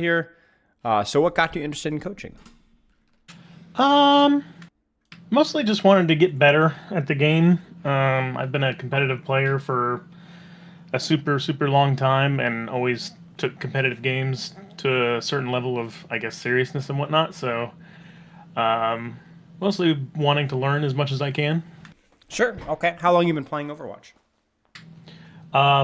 here. So what got you interested in coaching? Um, Mostly just wanted to get better at the game. I've been a competitive player for a super long time, and always took competitive games to a certain level of, I guess, seriousness and whatnot. So, um, mostly wanting to learn as much as I can. Sure. Okay. How long you been playing Overwatch?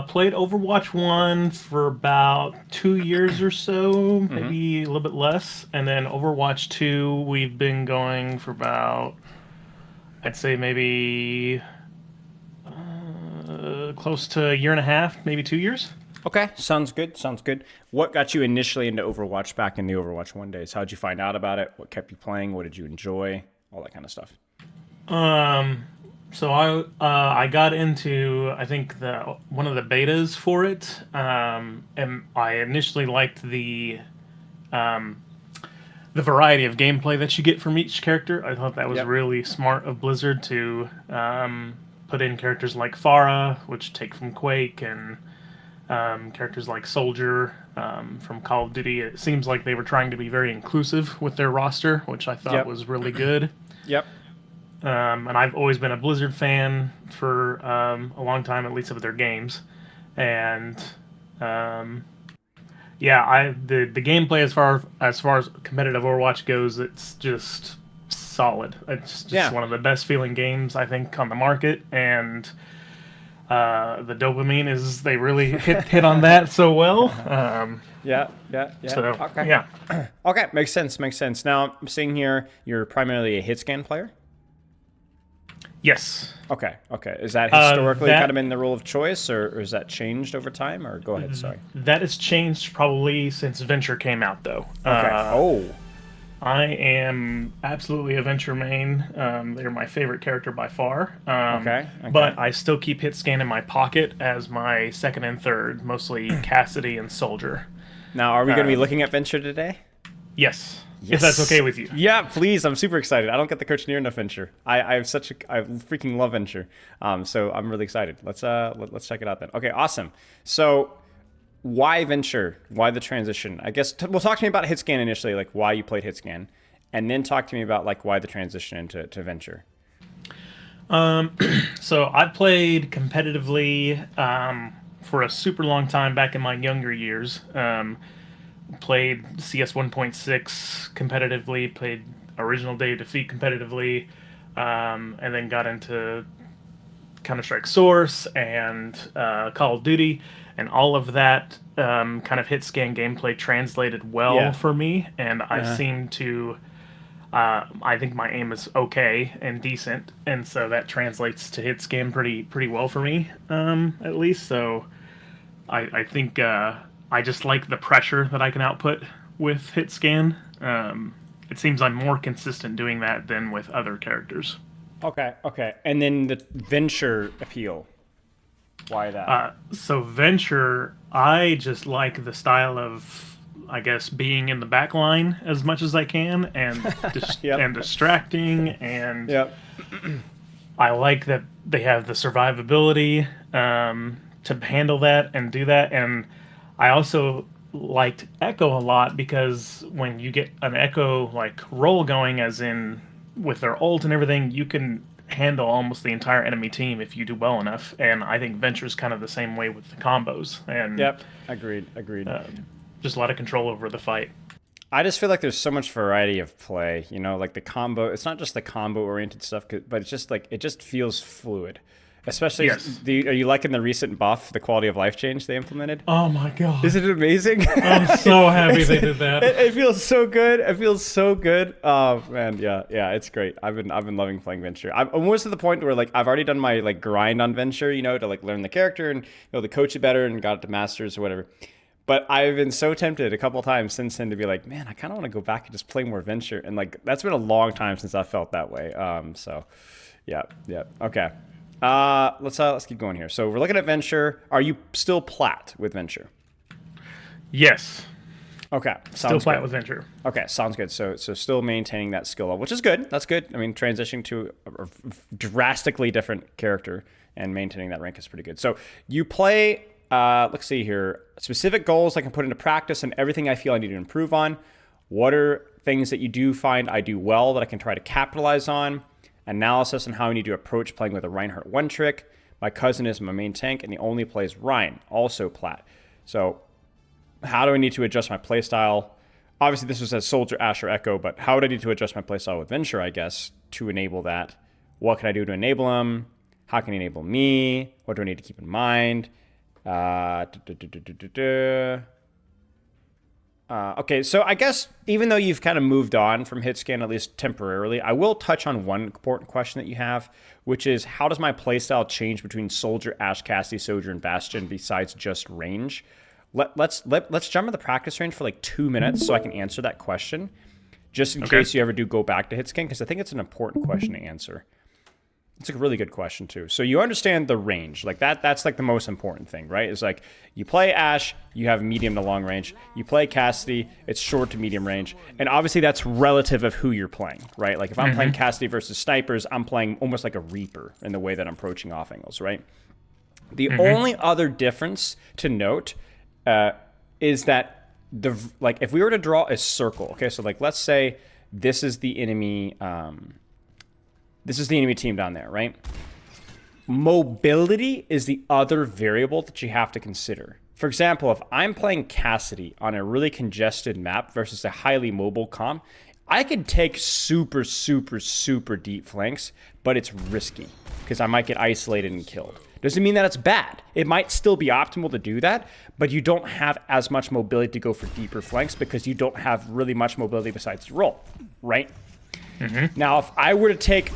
Played Overwatch 1 for about 2 years or so, Mm-hmm. maybe a little bit less. And then Overwatch 2, we've been going for about, I'd say maybe close to a year and a half, maybe 2 years. Okay. Sounds good. Sounds good. What got you initially into Overwatch back in the Overwatch 1 days? How'd you find out about it? What kept you playing? What did you enjoy? All that kind of stuff. Um, so I got into, I think, the one of the betas for it, and I initially liked um, the variety of gameplay that you get from each character. I thought that was Yep. really smart of Blizzard to put in characters like Pharah, which take from Quake, and characters like Soldier from Call of Duty. It seems like they were trying to be very inclusive with their roster, which I thought Yep. was really good. Yep. And I've always been a Blizzard fan for a long time, at least of their games. And um, yeah, the gameplay as far as competitive Overwatch goes, it's just solid. It's just Yeah. one of the best feeling games I think on the market, and the dopamine is they really hit on that so well. Yeah. Yeah. Yeah. So Okay. yeah, Okay. Makes sense. Makes sense. Now I'm seeing here you're primarily a hit scan player. yes. Okay. Okay. Is that historically That kind of been the rule of choice, or has that changed over time? Or go ahead. Sorry. that has changed probably since Venture came out, though. Okay. Oh. I am absolutely a Venture main. They're my favorite character by far. Okay. Okay. But I still keep hit scan in my pocket as my second and third, mostly Cassidy and Soldier. Now, are we going to be Um, looking at Venture today? yes, if that's okay with you. Yeah, please. I'm super excited. I don't get the coach near enough Venture. I have such a I freaking love Venture. So I'm really excited. Let's check it out then. Okay, awesome. So why Venture? Why the transition? I guess well, talk to me about Hitscan initially, like why you played Hitscan, and then talk to me about like why the transition into Venture. So I played competitively for a super long time back in my younger years. Played CS 1.6 competitively, played Original Day of Defeat competitively, and then got into Counter Strike Source and Call of Duty, and all of that kind of hit scan gameplay translated well Yeah. for me, and I Uh, seem to. I think my aim is okay and decent, and so that translates to hit scan pretty well for me, at least. So I think I just like the pressure that I can output with hit scan. It seems I'm more consistent doing that than with other characters. okay. Okay. And then the Venture appeal. Why that? So Venture, I just like the style of, I guess, being in the back line as much as I can, and Yep. and distracting, and Yep. I like that they have the survivability to handle that and do that. And I also liked Echo a lot because when you get an Echo like roll going, as in with their ult and everything, you can handle almost the entire enemy team if you do well enough. And I think Venture's kind of the same way with the combos, and Yep. Agreed. Agreed. just a lot of control over the fight. I just feel like there's so much variety of play, like the combo. It's not just the combo oriented stuff, but it's just like it just feels fluid. Especially, Yes. are you liking the recent buff, the quality of life change they implemented? Oh my god. Isn't it amazing? I'm so happy they did that. It feels so good. It feels so good. Oh man, yeah, yeah, it's great. I've been loving playing Venture. I'm almost to the point where like I've already done my like grind on Venture, to like learn the character and to coach it better and got it to masters or whatever. But I've been so tempted a couple times since then to be like, man, I kind of want to go back and just play more Venture, and like that's been a long time since I felt that way. So, yeah, yeah, okay. Let's keep going here. So we're looking at Venture. Are you still plat with Venture? Yes. Okay, Still sounds flat good. with Venture. Okay, sounds good. So still maintaining that skill level, which is good. That's good. I mean, transitioning to a drastically different character and maintaining that rank is pretty good. So you play let's see here, specific goals I can put into practice and everything I feel I need to improve on. What are things that you do find I do well that I can try to capitalize on? Analysis on how I need to approach playing with a Reinhardt one trick. My cousin is my main tank and he only plays Rein, also plat. So how do I need to adjust my playstyle? Obviously, this was as Soldier, Asher, Echo, but how would I need to adjust my playstyle with Venture, I guess, to enable that? What can I do to enable him? How can he enable me? What do I need to keep in mind? Okay, so I guess even though you've kind of moved on from hitscan, at least temporarily, I will touch on one important question that you have, which is how does my playstyle change between Soldier, Ashe, Cassidy, Soldier, and Bastion besides just range? Let's jump in the practice range for like 2 minutes so I can answer that question, just in case you ever do go back to hitscan, because I think it's an important question to answer. It's a really good question too. So you understand the range, like that's like the most important thing, right? It's like you play Ashe, you have medium to long range. You play Cassidy, it's short to medium range. And obviously that's relative of who you're playing, right? Like if I'm playing Cassidy versus snipers, I'm playing almost like a Reaper in the way that I'm approaching off angles, right? The only other difference to note is that if we were to draw a circle, okay, so like let's say this is the enemy team down there, right? Mobility is the other variable that you have to consider. For example, if I'm playing Cassidy on a really congested map versus a highly mobile comp, I could take super, super, super deep flanks, but it's risky because I might get isolated and killed. Doesn't mean that it's bad. It might still be optimal to do that, but you don't have as much mobility to go for deeper flanks because you don't have really much mobility besides the roll, right? Now, if I were to take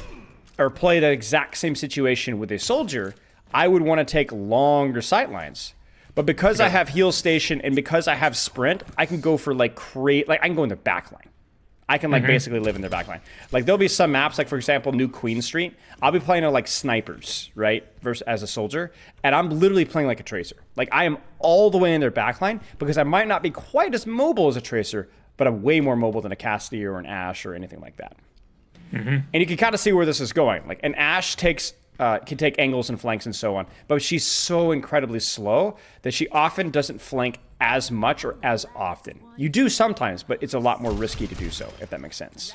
or play the exact same situation with a Soldier, I would want to take longer sightlines. But because I have heal station and because I have sprint, I can go for I can go in their backline. I can basically live in their backline. Like there'll be some maps, like for example, New Queen Street. I'll be playing like snipers, right? Versus as a Soldier, and I'm literally playing like a Tracer. Like I am all the way in their backline because I might not be quite as mobile as a Tracer, but I'm way more mobile than a Cassidy or an Ashe or anything like that. And you can kind of see where this is going. Like an Ashe can take angles and flanks and so on, but she's so incredibly slow that she often doesn't flank as much or as often. You do sometimes, but it's a lot more risky to do so, if that makes sense.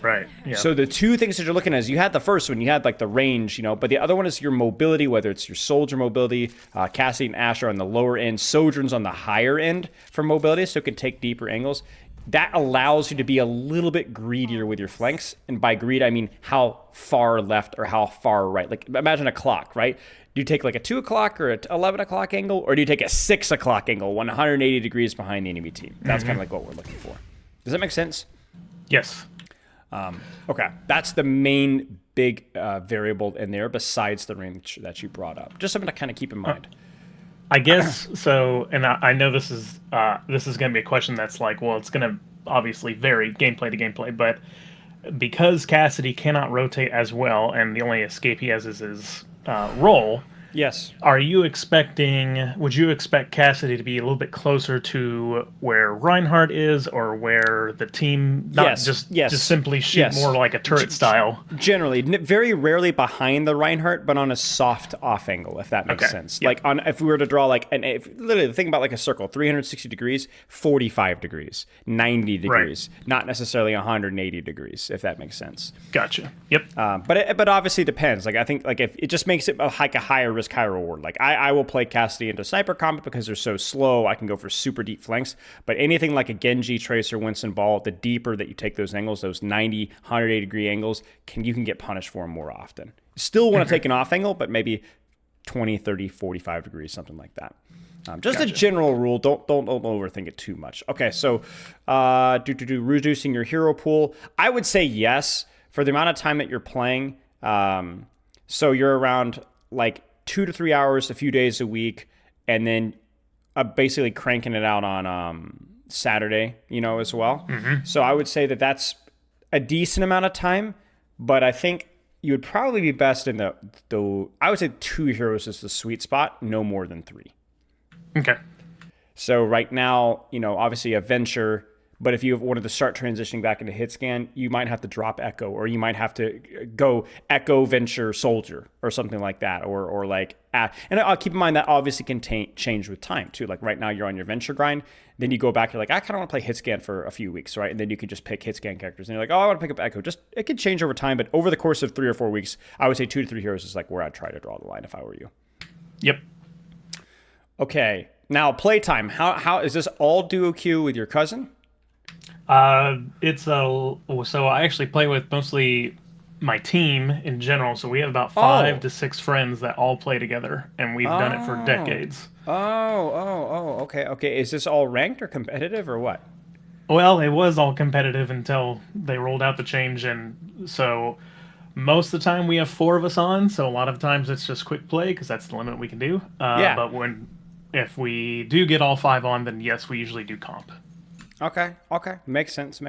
Right. Yeah. So the two things that you're looking at is you had the first one, you had like the range, but the other one is your mobility, whether it's your Soldier mobility. Cassidy and Ashe are on the lower end, Sojourn's on the higher end for mobility, so it can take deeper angles. That allows you to be a little bit greedier with your flanks. And by greed, I mean how far left or how far right. Like imagine a clock, right? Do you take like a 2 o'clock or an 11 o'clock angle? Or do you take a 6 o'clock angle, 180 degrees behind the enemy team? That's kind of like what we're looking for. Does that make sense? Yes. Okay. That's the main big variable in there besides the range that you brought up. Just something to kind of keep in mind. I guess so, and I know this is going to be a question that's like, well, it's going to obviously vary gameplay to gameplay, but because Cassidy cannot rotate as well, and the only escape he has is his roll. Yes. Would you expect Cassidy to be a little bit closer to where Reinhardt is, or where the team just simply shoot more like a turret style? Generally, very rarely behind the Reinhardt, but on a soft off angle, if that makes sense. Yep. Like if we were to draw literally think about like a circle, 360 degrees, 45 degrees, 90 degrees, not necessarily 180 degrees, if that makes sense. Gotcha. Yep. But obviously it depends. Like I think like if it just makes it like a higher risk, high reward. Like I will play Cassidy into sniper combat because they're so slow. I can go for super deep flanks. But anything like a Genji, Tracer, Winston Ball, the deeper that you take those angles, those 90, 180 degree angles, you can get punished for them more often. Still want to take an off angle, but maybe 20, 30, 45 degrees, something like that. Just a general rule. Don't overthink it too much. Okay, so reducing your hero pool. I would say yes for the amount of time that you're playing. So you're around like 2 to 3 hours, a few days a week, and then basically cranking it out on Saturday, as well. So I would say that that's a decent amount of time, but I think you would probably be best in I would say 2 heroes is the sweet spot, no more than 3. Okay. So right now, obviously a Venture, But if you wanted to start transitioning back into hit scan, you might have to drop Echo, or you might have to go Echo Venture Soldier or something like that, or like and I'll keep in mind that obviously can change with time too. Like right now you're on your Venture grind, then you go back, you're like, I kind of want to play hit scan for a few weeks, right? And then you can just pick hit scan characters, and you're like, oh, I want to pick up Echo. Just it can change over time, but over the course of 3 or 4 weeks, I would say 2 to 3 heroes is like where I'd try to draw the line if I were you. Yep. Okay, now playtime. How is this all duo queue with your cousin? So I actually play with mostly my team in general. So we have about 5 to 6 friends that all play together, and we've done it for decades. Okay. Is this all ranked or competitive or what? Well, it was all competitive until they rolled out the change, and so most of the time we have 4 of us on. So a lot of times it's just quick play because that's the limit we can do. Yeah. But if we do get all 5 on, then yes, we usually do comp. Okay. Makes sense.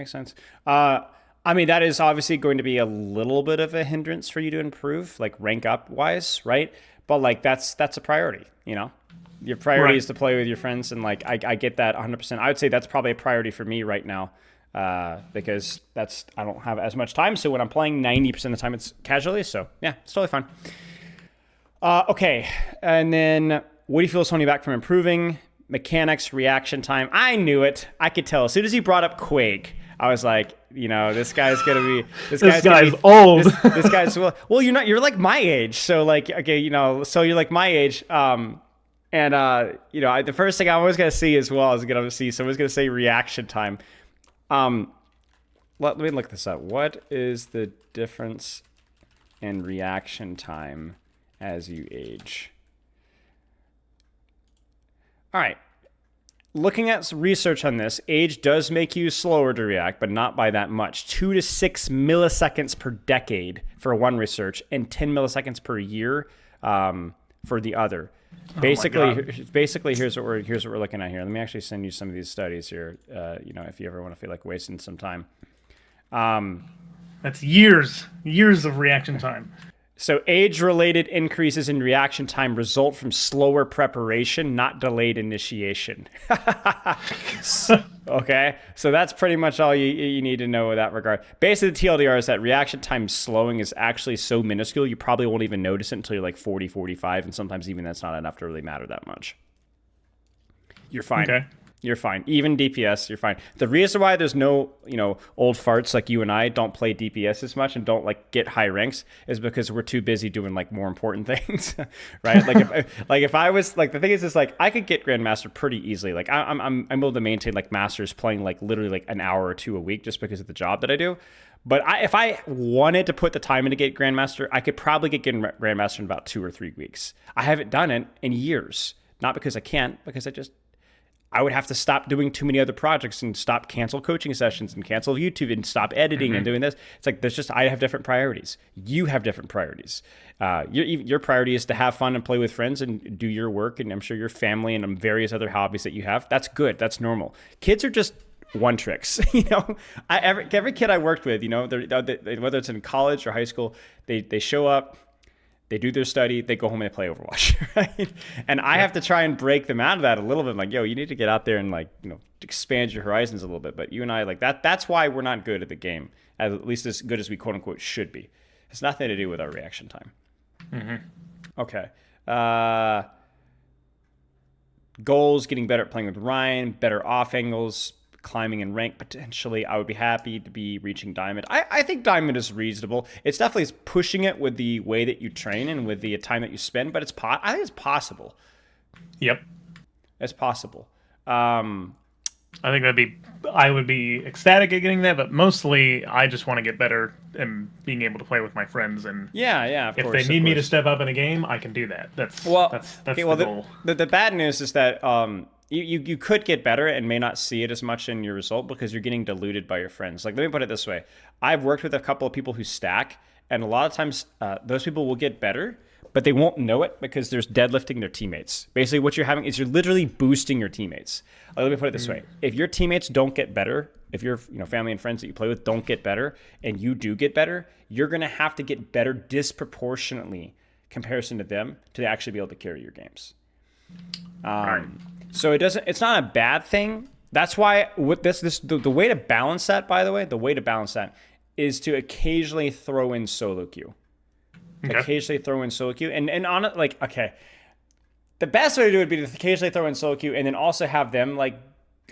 I mean, that is obviously going to be a little bit of a hindrance for you to improve, like rank up wise, right? But like that's a priority, you know? Your priority is to play with your friends, and like I get that 100%. I would say that's probably a priority for me right now, because I don't have as much time. So when I'm playing, 90% of the time it's casually. So yeah, it's totally fine. Okay, and then what do you feel is holding you back from improving? Mechanics, reaction time. I knew it. I could tell as soon as he brought up Quake. I was like, this guy's gonna be. This guy's old. This guy's well. You're not. You're like my age. So like, okay, so you're like my age. The first thing I was gonna see as well is gonna see. Someone's gonna say reaction time. Let me look this up. What is the difference in reaction time as you age? All right. Looking at research on this, age does make you slower to react, but not by that much. 2 to 6 milliseconds per decade for one research, and 10 milliseconds per year for the other. Basically, here's what we're looking at here. Let me actually send you some of these studies here. If you ever want to feel like wasting some time. That's years of reaction time. So age-related increases in reaction time result from slower preparation, not delayed initiation. Okay, so that's pretty much all you need to know in that regard. Basically, the TLDR is that reaction time slowing is actually so minuscule, you probably won't even notice it until you're like 40, 45, and sometimes even that's not enough to really matter that much. You're fine. Okay. You're fine. Even DPS, you're fine. The reason why there's no, old farts like you and I don't play DPS as much and don't like get high ranks is because we're too busy doing like more important things, right? If I was like, the thing is like I could get Grandmaster pretty easily. Like I'm able to maintain like Masters playing like literally like an hour or 2 a week just because of the job that I do. But if I wanted to put the time in to get Grandmaster, I could probably get Grandmaster in about 2 or 3 weeks. I haven't done it in years, not because I can't, because I would have to stop doing too many other projects and cancel coaching sessions and cancel YouTube and stop editing and doing this. It's like, I have different priorities. You have different priorities. Your priority is to have fun and play with friends and do your work. And I'm sure your family and various other hobbies that you have. That's good. That's normal. Kids are just one tricks. Every kid I worked with, whether it's in college or high school, they show up, they do their study, they go home and they play Overwatch, right? And I have to try and break them out of that a little bit. Like, you need to get out there and expand your horizons a little bit. But you and I, that's why we're not good at the game, at least as good as we quote unquote should be. It's nothing to do with our reaction time. Mm-hmm. Okay. Goals, getting better at playing with Ryan, better off angles, climbing in rank potentially. I would be happy to be reaching Diamond. I think Diamond is reasonable. It's definitely pushing it with the way that you train and with the time that you spend, but I think it's possible. Yep. It's possible. I think I would be ecstatic at getting that, but mostly I just want to get better and being able to play with my friends. And of if course, they need me to step up in a game, I can do that. That's the goal. The bad news is that you could get better and may not see it as much in your result because you're getting diluted by your friends. Like, let me put it this way. I've worked with a couple of people who stack, and a lot of times those people will get better, but they won't know it because there's deadlifting their teammates. Basically, what you're having is you're literally boosting your teammates. Let me put it this way. If your teammates don't get better, if your family and friends that you play with don't get better, and you do get better, you're going to have to get better disproportionately comparison to them to actually be able to carry your games. Right. So it's not a bad thing, That's why with the way to balance that, by the way, the way to balance that is to occasionally throw in solo queue. Okay. Occasionally throw in solo queue, and on it, like, okay, the best way to do it would be to occasionally throw in solo queue, and then also have them like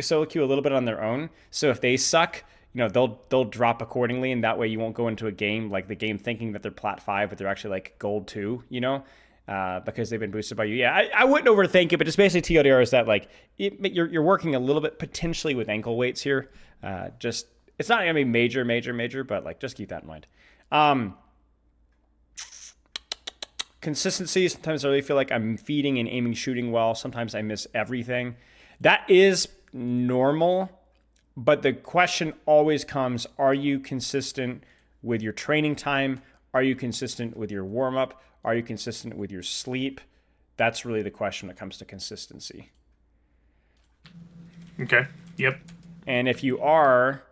solo queue a little bit on their own. So if they suck, they'll drop accordingly, and that way you won't go into a game like the game thinking that they're plat 5, but they're actually like gold 2. Because they've been boosted by you. Yeah, I wouldn't overthink it, but just basically TLDR is that like you're working a little bit potentially with ankle weights here. Just it's not gonna be major, but like just keep that in mind. Consistency. Sometimes I really feel like I'm feeding and aiming, shooting well. Sometimes I miss everything. That is normal, but the question always comes: are you consistent with your training time? Are you consistent with your warm up? Are you consistent with your sleep? That's really the question when it comes to consistency. Okay. Yep. And if you are,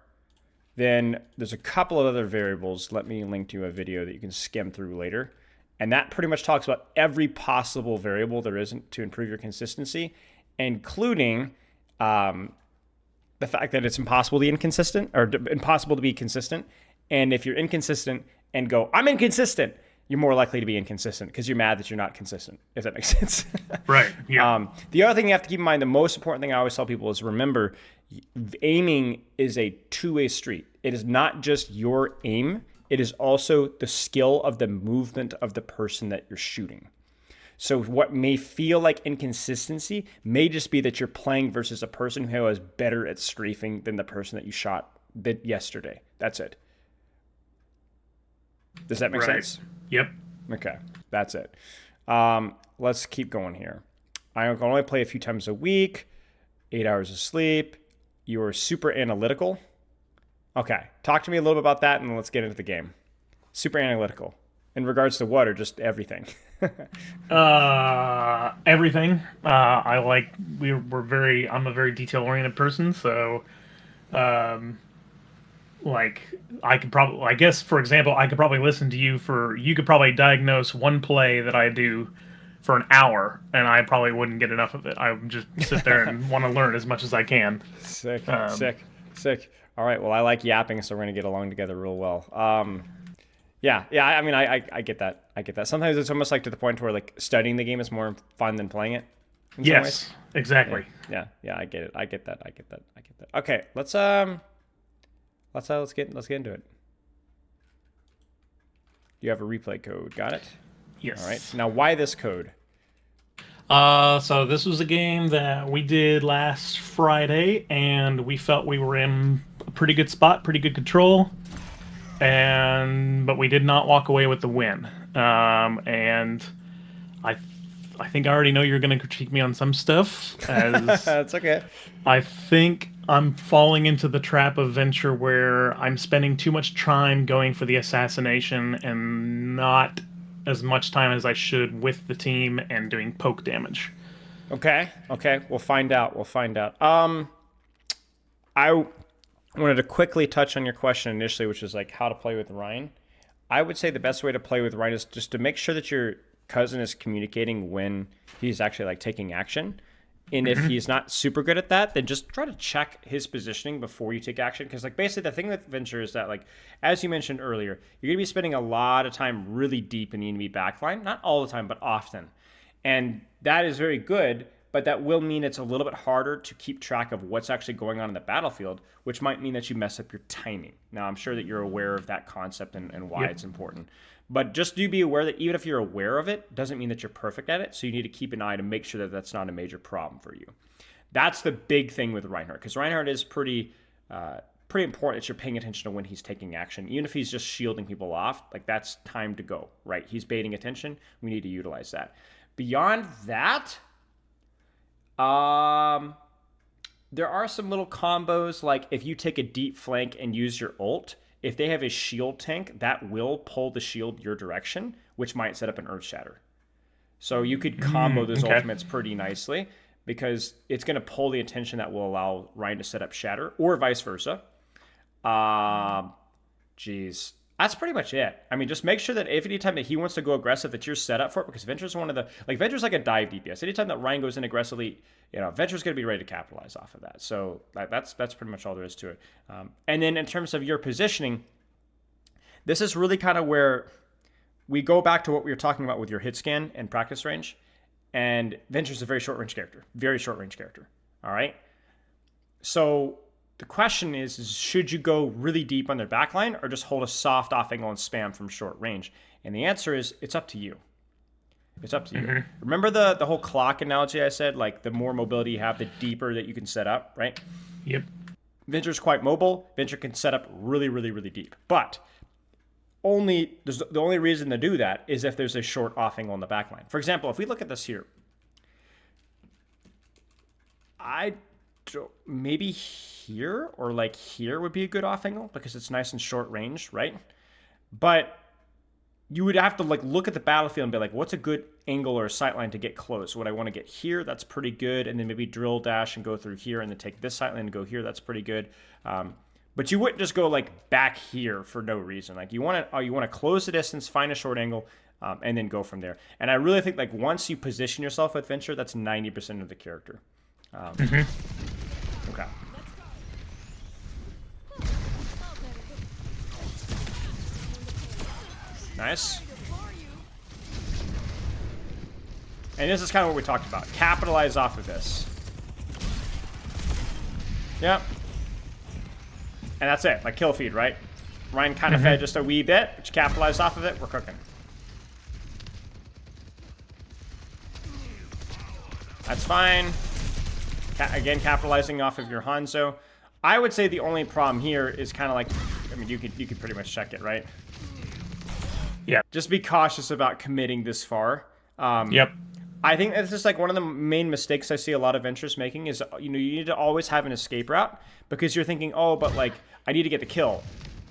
then there's a couple of other variables. Let me link to a video that you can skim through later. And that pretty much talks about every possible variable there is to improve your consistency, including the fact that it's impossible to be inconsistent or impossible to be consistent. And if you're inconsistent and go, I'm inconsistent, you're more likely to be inconsistent because you're mad that you're not consistent, if that makes sense. Right. Yeah. The other thing you have to keep in mind, the most important thing I always tell people is remember, aiming is a two-way street. It is not just your aim. It is also the skill of the movement of the person that you're shooting. So what may feel like inconsistency may just be that you're playing versus a person who is better at strafing than the person that you shot yesterday. That's it. Does that make sense? Yep. Okay, that's it. Let's keep going here. I can only play a few times a week, 8 hours of sleep. You're super analytical. Okay, talk to me a little bit about that, and then let's get into the game. Super analytical. In regards to what, or just everything? Everything. I like. We're very. I'm a very detail oriented person, so like I could probably, I guess, for example, I could probably listen to you for, you could probably diagnose one play that I do for an hour, and I probably wouldn't get enough of it. I would just sit there and want to learn as much as I can. Sick. All right, well, I like yapping, so we're going to get along together real well. Yeah, I mean, I get that. Sometimes it's almost like to the point where like studying the game is more fun than playing it. Yes, exactly. Yeah, I get it. I get that. Okay, let's get into it. You have a replay code. Got it? Yes. All right. Now, why this code? So this was a game that we did last Friday, and we felt we were in a pretty good spot, pretty good control, but we did not walk away with the win. And I think I already know you're going to critique me on some stuff. As That's okay. I think I'm falling into the trap of Venture where I'm spending too much time going for the assassination and not as much time as I should with the team and doing poke damage. Okay. We'll find out. I wanted to quickly touch on your question initially, which is like how to play with Ryan. I would say the best way to play with Ryan is just to make sure that your cousin is communicating when he's actually like taking action. And if he's not super good at that, then just try to check his positioning before you take action. Because like basically the thing with Venture is that like, as you mentioned earlier, you're going to be spending a lot of time really deep in the enemy backline. Not all the time, but often. And that is very good, but that will mean it's a little bit harder to keep track of what's actually going on in the battlefield, which might mean that you mess up your timing. Now, I'm sure that you're aware of that concept and why it's important. But just do be aware that even if you're aware of it, doesn't mean that you're perfect at it. So you need to keep an eye to make sure that that's not a major problem for you. That's the big thing with Reinhardt, because Reinhardt is pretty important that you're paying attention to when he's taking action. Even if he's just shielding people off, like that's time to go, right? He's baiting attention. We need to utilize that. Beyond that, there are some little combos, like if you take a deep flank and use your ult, if they have a shield tank, that will pull the shield your direction, which might set up an Earth Shatter. So you could combo those ultimates pretty nicely because it's going to pull the attention that will allow Ryan to set up Shatter, or vice versa. That's pretty much it. I mean, just make sure that if anytime that he wants to go aggressive, that you're set up for it, because Venture's one of the, like, Venture's like a dive DPS. Anytime that Ryan goes in aggressively, Venture's going to be ready to capitalize off of that. So that's pretty much all there is to it. And then in terms of your positioning, this is really kind of where we go back to what we were talking about with your hit scan and practice range. And Venture's a very short range character. Very short range character. All right? So the question is should you go really deep on their backline or just hold a soft off angle and spam from short range? And the answer is it's up to you. It's up to you. Remember the whole clock analogy I said? Like, the more mobility you have, the deeper that you can set up, right? Yep. Venture's quite mobile. Venture can set up really, really, really deep. But the only reason to do that is if there's a short off angle in the backline. For example, if we look at this here, maybe here or like here would be a good off angle because it's nice and short range, right? But you would have to like look at the battlefield and be like, what's a good angle or a sight line to get close? Would I want to get here? That's pretty good. And then maybe drill dash and go through here and then take this sight line and go here. That's pretty good. But you wouldn't just go like back here for no reason. Like you want to close the distance, find a short angle, and then go from there. And I really think like once you position yourself with Venture, that's 90% of the character. Okay. Nice. And this is kind of what we talked about. Capitalize off of this. Yep. And that's it. Like kill feed, right? Ryan kind of fed just a wee bit, which capitalized off of it. We're cooking. That's fine. Again, capitalizing off of your Hanzo. I would say the only problem here is kind of like, I mean, you could pretty much check it, right? Yeah. Just be cautious about committing this far. Yep. I think that's just like one of the main mistakes I see a lot of Ventures making is, you need to always have an escape route because you're thinking, oh, but like I need to get the kill.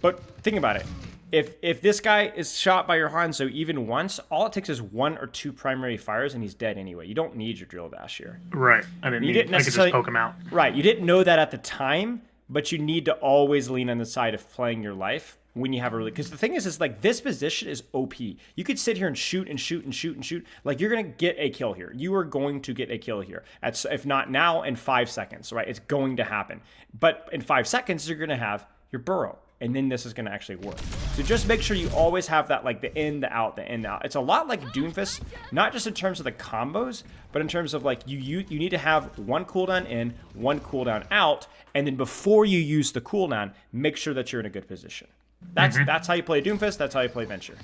But think about it. If this guy is shot by your Hanzo even once, all it takes is 1 or 2 primary fires and he's dead anyway. You don't need your drill dash here. Right. I didn't I could just poke him out. Right. You didn't know that at the time, but you need to always lean on the side of playing your life when you have a really... Because the thing is like this position is OP. You could sit here and shoot and shoot and shoot and shoot. Like you're going to get a kill here. You are going to get a kill here. If not now, in 5 seconds, right? It's going to happen. But in 5 seconds, you're going to have your burrow. And then this is going to actually work. So just make sure you always have that, like the in, the out, the in, the out. It's a lot like Doomfist, not just in terms of the combos, but in terms of like you need to have 1 cooldown in, 1 cooldown out, and then before you use the cooldown, make sure that you're in a good position. That's how you play Doomfist. That's how you play Venture.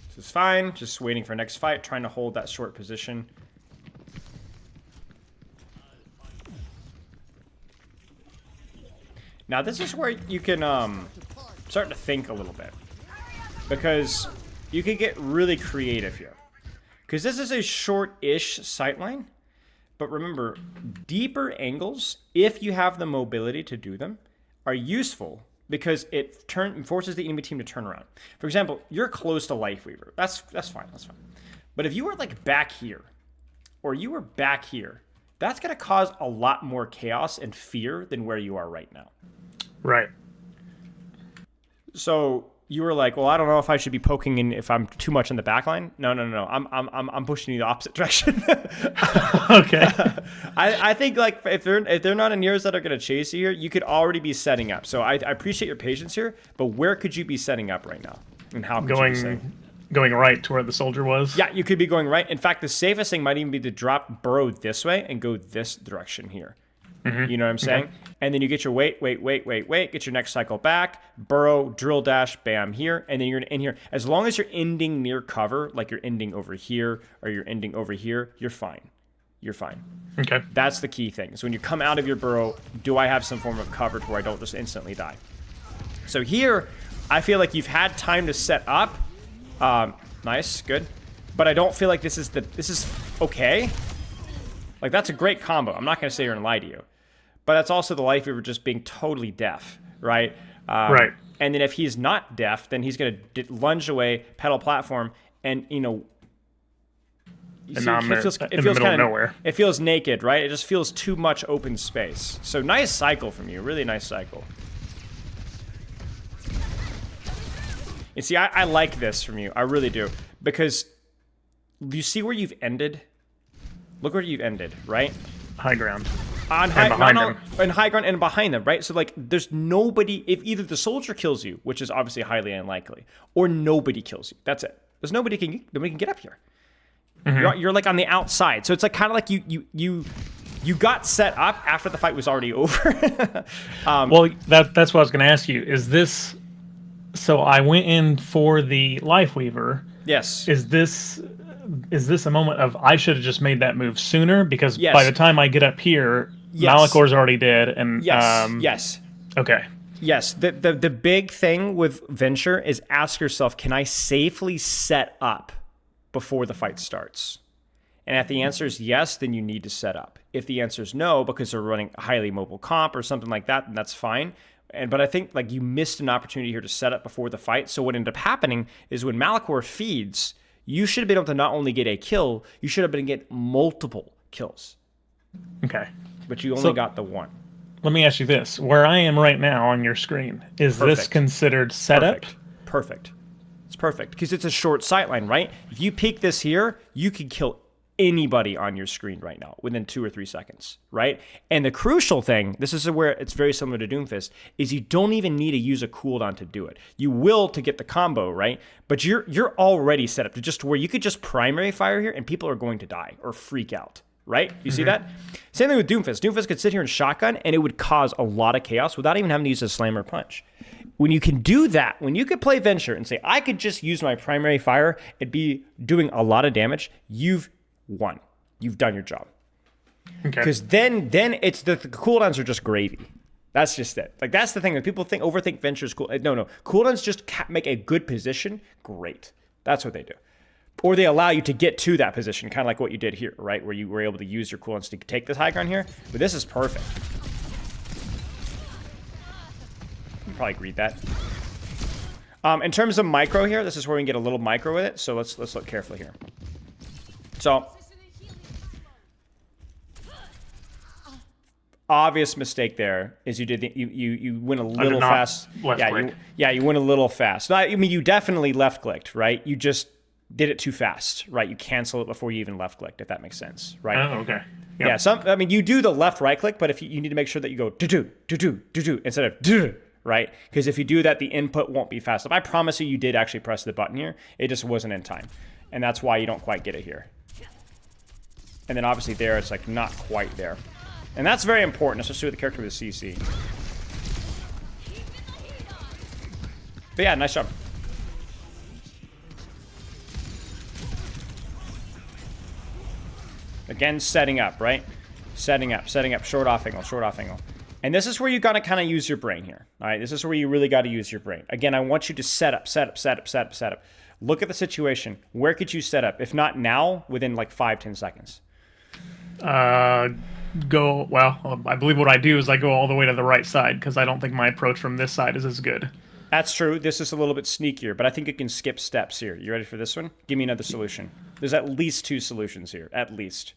This is fine. Just waiting for next fight, trying to hold that short position. Now this is where you can start to think a little bit, because you can get really creative here. Because this is a short-ish sightline, but remember, deeper angles, if you have the mobility to do them, are useful because it forces the enemy team to turn around. For example, you're close to Lifeweaver. That's fine. That's fine. But if you were like back here, or you were back here, that's going to cause a lot more chaos and fear than where you are right now. Right. So you were like, well, I don't know if I should be poking in if I'm too much in the back line. No. I'm pushing you the opposite direction. Okay. I think like if they're not in yours that are going to chase you here, you could already be setting up. So I appreciate your patience here, but where could you be setting up right now? And how could you be setting? Going right to where the soldier was? Yeah, you could be going right. In fact, the safest thing might even be to drop burrow this way and go this direction here. You know what I'm saying? Okay. And then you get your wait, get your next cycle back, burrow, drill dash, bam, here, and then you're in here. As long as you're ending near cover, like you're ending over here or you're ending over here, you're fine. You're fine. Okay. That's the key thing. So when you come out of your burrow, do I have some form of cover to where I don't just instantly die? So here, I feel like you've had time to set up. Nice, good. But I don't feel like this is okay. Like, that's a great combo. I'm not going to sit here and lie to you. But that's also the Lifeweaver just being totally deaf, right? Right. And then if he's not deaf, then he's going to lunge away, pedal platform, and, and now I'm in the feels middle of kind nowhere. It feels naked, right? It just feels too much open space. So nice cycle from you, really nice cycle. You see, I like this from you, I really do, because you see where you've ended. Look where you've ended, right? High ground. On high, and high ground and behind them, right? So like, there's nobody. If either the soldier kills you, which is obviously highly unlikely, or nobody kills you. That's it. There's nobody can get up here. You're like on the outside, so it's like kind of like you got set up after the fight was already over. Well, that's what I was going to ask you. Is this? So I went in for the Life Weaver. Yes. Is this a moment of I should have just made that move sooner? Because Yes. by the time I get up here, Yes. Malakor's already dead. And yes. Okay. Yes. The big thing with Venture is ask yourself, can I safely set up before the fight starts? And if the answer is yes, then you need to set up. If the answer is no, because they're running a highly mobile comp or something like that, then that's fine. But I think like you missed an opportunity here to set up before the fight. So what ended up happening is when Malakor feeds, you should have been able to not only get a kill, you should have been able to get multiple kills. Okay. But you only got the one. Let me ask you this. Where I am right now on your screen, is this considered setup? Perfect. It's perfect. Because it's a short sightline, right? If you peek this here, you can kill anybody on your screen right now within 2 or 3 seconds, right? And the crucial thing, this is where it's very similar to Doomfist, is you don't even need to use a cooldown to do it. You will to get the combo, right? But you're already set up to just where you could just primary fire here and people are going to die or freak out, right? You see that? Same thing with Doomfist. Doomfist could sit here and shotgun and it would cause a lot of chaos without even having to use a slammer punch. When you can do that, when you could play Venture and say, I could just use my primary fire, it'd be doing a lot of damage, you've won. You've done your job. Okay. Because then it's the cooldowns are just gravy. That's just it. Like that's the thing that people overthink Venture's cool. No. Cooldowns just make a good position great. That's what they do. Or they allow you to get to that position, kind of like what you did here, right? Where you were able to use your cooldowns to take this high ground here. But this is perfect. You probably read that. In terms of micro here, this is where we can get a little micro with it. So let's look carefully here. So obvious mistake there is you went a little fast. You went a little fast. I mean, you definitely left clicked, right? You just did it too fast, right? You cancel it before you even left clicked, if that makes sense, right? Oh, okay. Yep. Yeah. I mean, you do the left right click, but if you need to make sure that you go do instead of do, right? Because if you do that, the input won't be fast. If I promise you did actually press the button here, it just wasn't in time, and that's why you don't quite get it here. And then obviously there, it's like not quite there. And that's very important, especially with the character with the CC. But yeah, nice job. Again, setting up, right? Setting up, short off angle. And this is where you gotta kind of use your brain here. All right, this is where you really gotta use your brain. Again, I want you to set up. Look at the situation. Where could you set up? If not now, within like 5-10 seconds. I believe what I do is I go all the way to the right side because I don't think my approach from this side is as good. That's true. This is a little bit sneakier, but I think you can skip steps here. You ready for this one? Give me another solution. There's at least 2 solutions here. At least.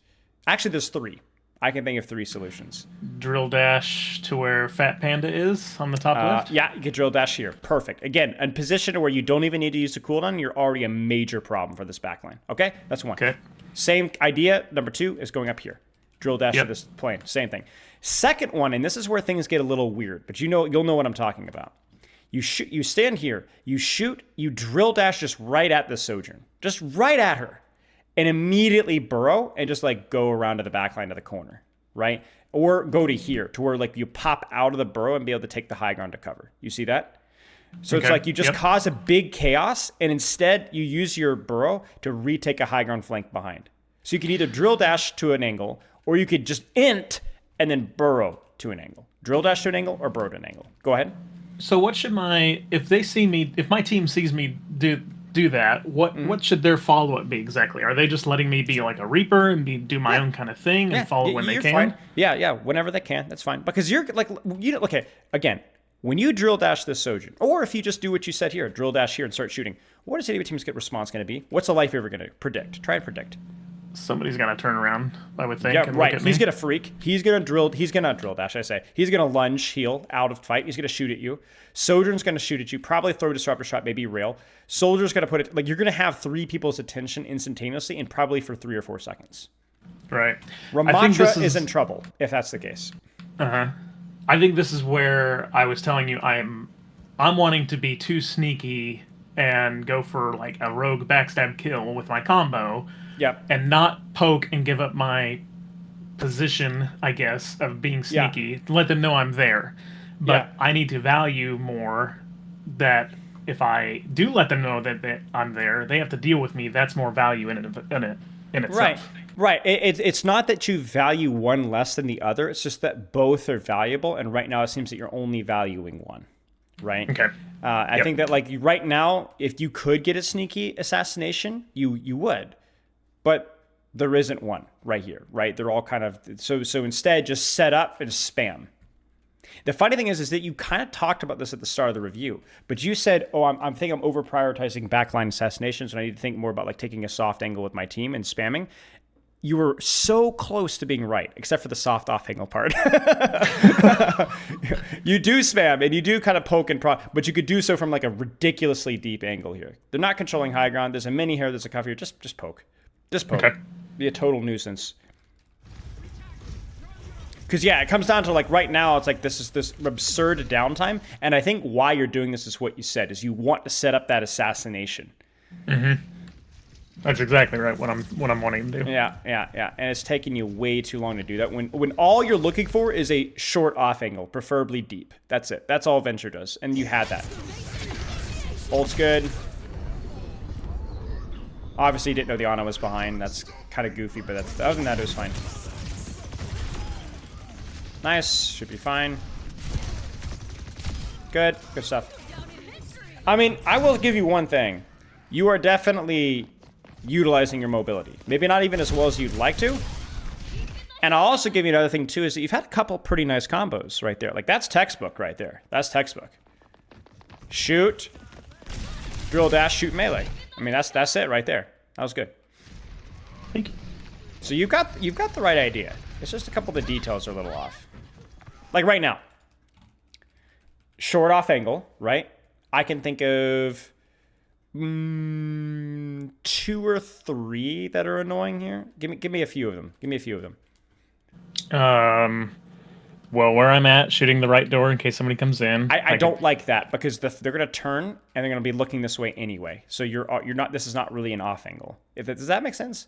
Actually, there's 3. I can think of 3 solutions. Drill dash to where Fat Panda is on the top left? Yeah, you can drill dash here. Perfect. Again, a position where you don't even need to use the cooldown, you're already a major problem for this backline. Okay? That's 1. Okay. Same idea. Number 2 is going up here. Drill dash to this point. Same thing. Second one, and this is where things get a little weird, but you'll know what I'm talking about. You stand here, you shoot, you drill dash just right at the Sojourn. Just right at her. And immediately burrow and just like go around to the back line of the corner, right? Or go to here to where like you pop out of the burrow and be able to take the high ground to cover. You see that? So it's like you just cause a big chaos and instead you use your burrow to retake a high ground flank behind. So you can either drill dash to an angle or you could just int and then burrow to an angle. Drill dash to an angle or burrow to an angle. Go ahead. So what should if my team sees me do that, what should their follow-up be exactly? Are they just letting me be like a Reaper and do my own kind of thing and follow when they can? Fine. Yeah, whenever they can, that's fine. Because you're like, okay, again, when you drill dash this Sojourn, or if you just do what you said here, drill dash here and start shooting, what is enemy team's response going to be? What's the Life Weaver going to predict? Try and predict. somebody's gonna turn around, I would think. Yeah, and right. Look at He's me. gonna freak. He's gonna not drill dash, I say. He's gonna lunge, heal, out of fight. He's gonna shoot at you. Sojourn's gonna shoot at you, probably throw a disruptor shot, maybe rail. Soldier's gonna put it, like, you're gonna have 3 people's attention instantaneously and probably for 3 or 4 seconds. Right. Ramatra is in trouble, if that's the case. I think this is where I was telling you I'm wanting to be too sneaky and go for like a rogue backstab kill with my combo. Yep. And not poke and give up my position, I guess, of being sneaky. To let them know I'm there. But I need to value more that if I do let them know that I'm there, they have to deal with me. That's more value in itself. Right. Right. It's not that you value one less than the other. It's just that both are valuable. And right now it seems that you're only valuing one. Right. Okay. I think that, like, right now, if you could get a sneaky assassination, you would. But there isn't one right here. Right. They're all kind of so instead just set up and spam. The funny thing is that you kind of talked about this at the start of the review, but you said, "Oh, I'm over prioritizing backline assassinations, and I need to think more about like taking a soft angle with my team and spamming." You were so close to being right, except for the soft off angle part. You do spam and you do kind of poke and prod, but you could do so from like a ridiculously deep angle here. They're not controlling high ground. There's a mini here. There's a cover here. Just poke. Just poke. Okay. Be a total nuisance. Because, yeah, it comes down to, like, right now, it's like this absurd downtime. And I think why you're doing this is what you said, is you want to set up that assassination. Mm-hmm. That's exactly right, what I'm wanting to do. Yeah. And it's taking you way too long to do that. When all you're looking for is a short off angle, preferably deep. That's it. That's all Venture does. And you had that. Ult's good. Obviously, you didn't know the Ana was behind. That's kind of goofy, but other than that, it was fine. Nice. Should be fine. Good. Good stuff. I mean, I will give you one thing. You are definitely utilizing your mobility. Maybe not even as well as you'd like to. And I'll also give you another thing, too, is that you've had a couple pretty nice combos right there. Like, that's textbook right there. That's textbook. Shoot. Drill dash, shoot melee. I mean, that's it right there. That was good. Thank you. So you've got the right idea. It's just a couple of the details are a little off. Like right now. Short off angle, right? I can think of 2 or 3 that are annoying here. Give me a few of them. Give me a few of them. Well, where I'm at, shooting the right door in case somebody comes in. I don't like that because they're going to turn and they're going to be looking this way anyway. So you're not. This is not really an off angle. Does that make sense?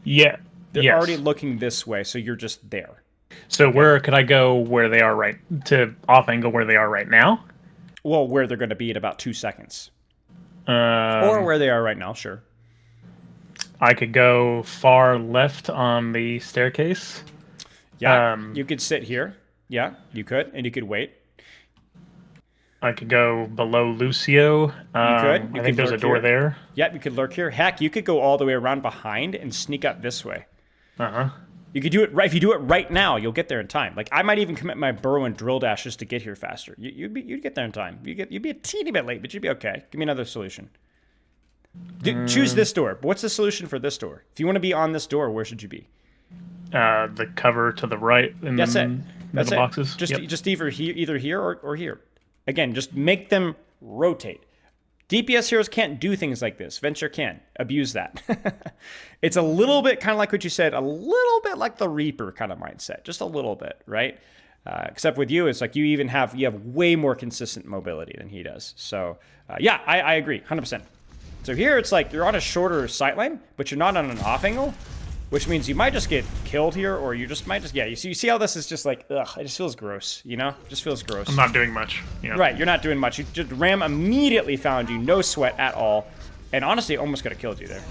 Yeah. They're already looking this way, so you're just there. So where could I go where they are to off angle where they are right now? Well, where they're going to be in about 2 seconds. Or where they are right now, sure. I could go far left on the staircase. Yeah, you could sit here. Yeah, you could, and you could wait. I could go below Lucio. You could. I think there's a door there. Yep, you could lurk here. Heck, you could go all the way around behind and sneak up this way. Uh-huh. You could do it right. If you do it right now, you'll get there in time. Like, I might even commit my burrow and drill dash just to get here faster. You'd get there in time. You'd be a teeny bit late, but you'd be okay. Give me another solution. Choose this door. What's the solution for this door? If you want to be on this door, where should you be? The cover to the right in That's it. That's the it. boxes. Just either here or here. Again, just make them rotate. DPS heroes can't do things like this. Venture can. Abuse that. It's a little bit kind of like what you said, a little bit like the Reaper kind of mindset. Just a little bit, right? Except with you, it's like you have way more consistent mobility than he does. So, yeah, I agree, 100%. So here it's like you're on a shorter sightline, but you're not on an off angle, which means you might just get killed here, or you just might you see how this is just like, ugh, it just feels gross, you know? It just feels gross. I'm not doing much. Right, you're not doing much. Ram immediately found you, no sweat at all, and honestly, almost could have killed you there.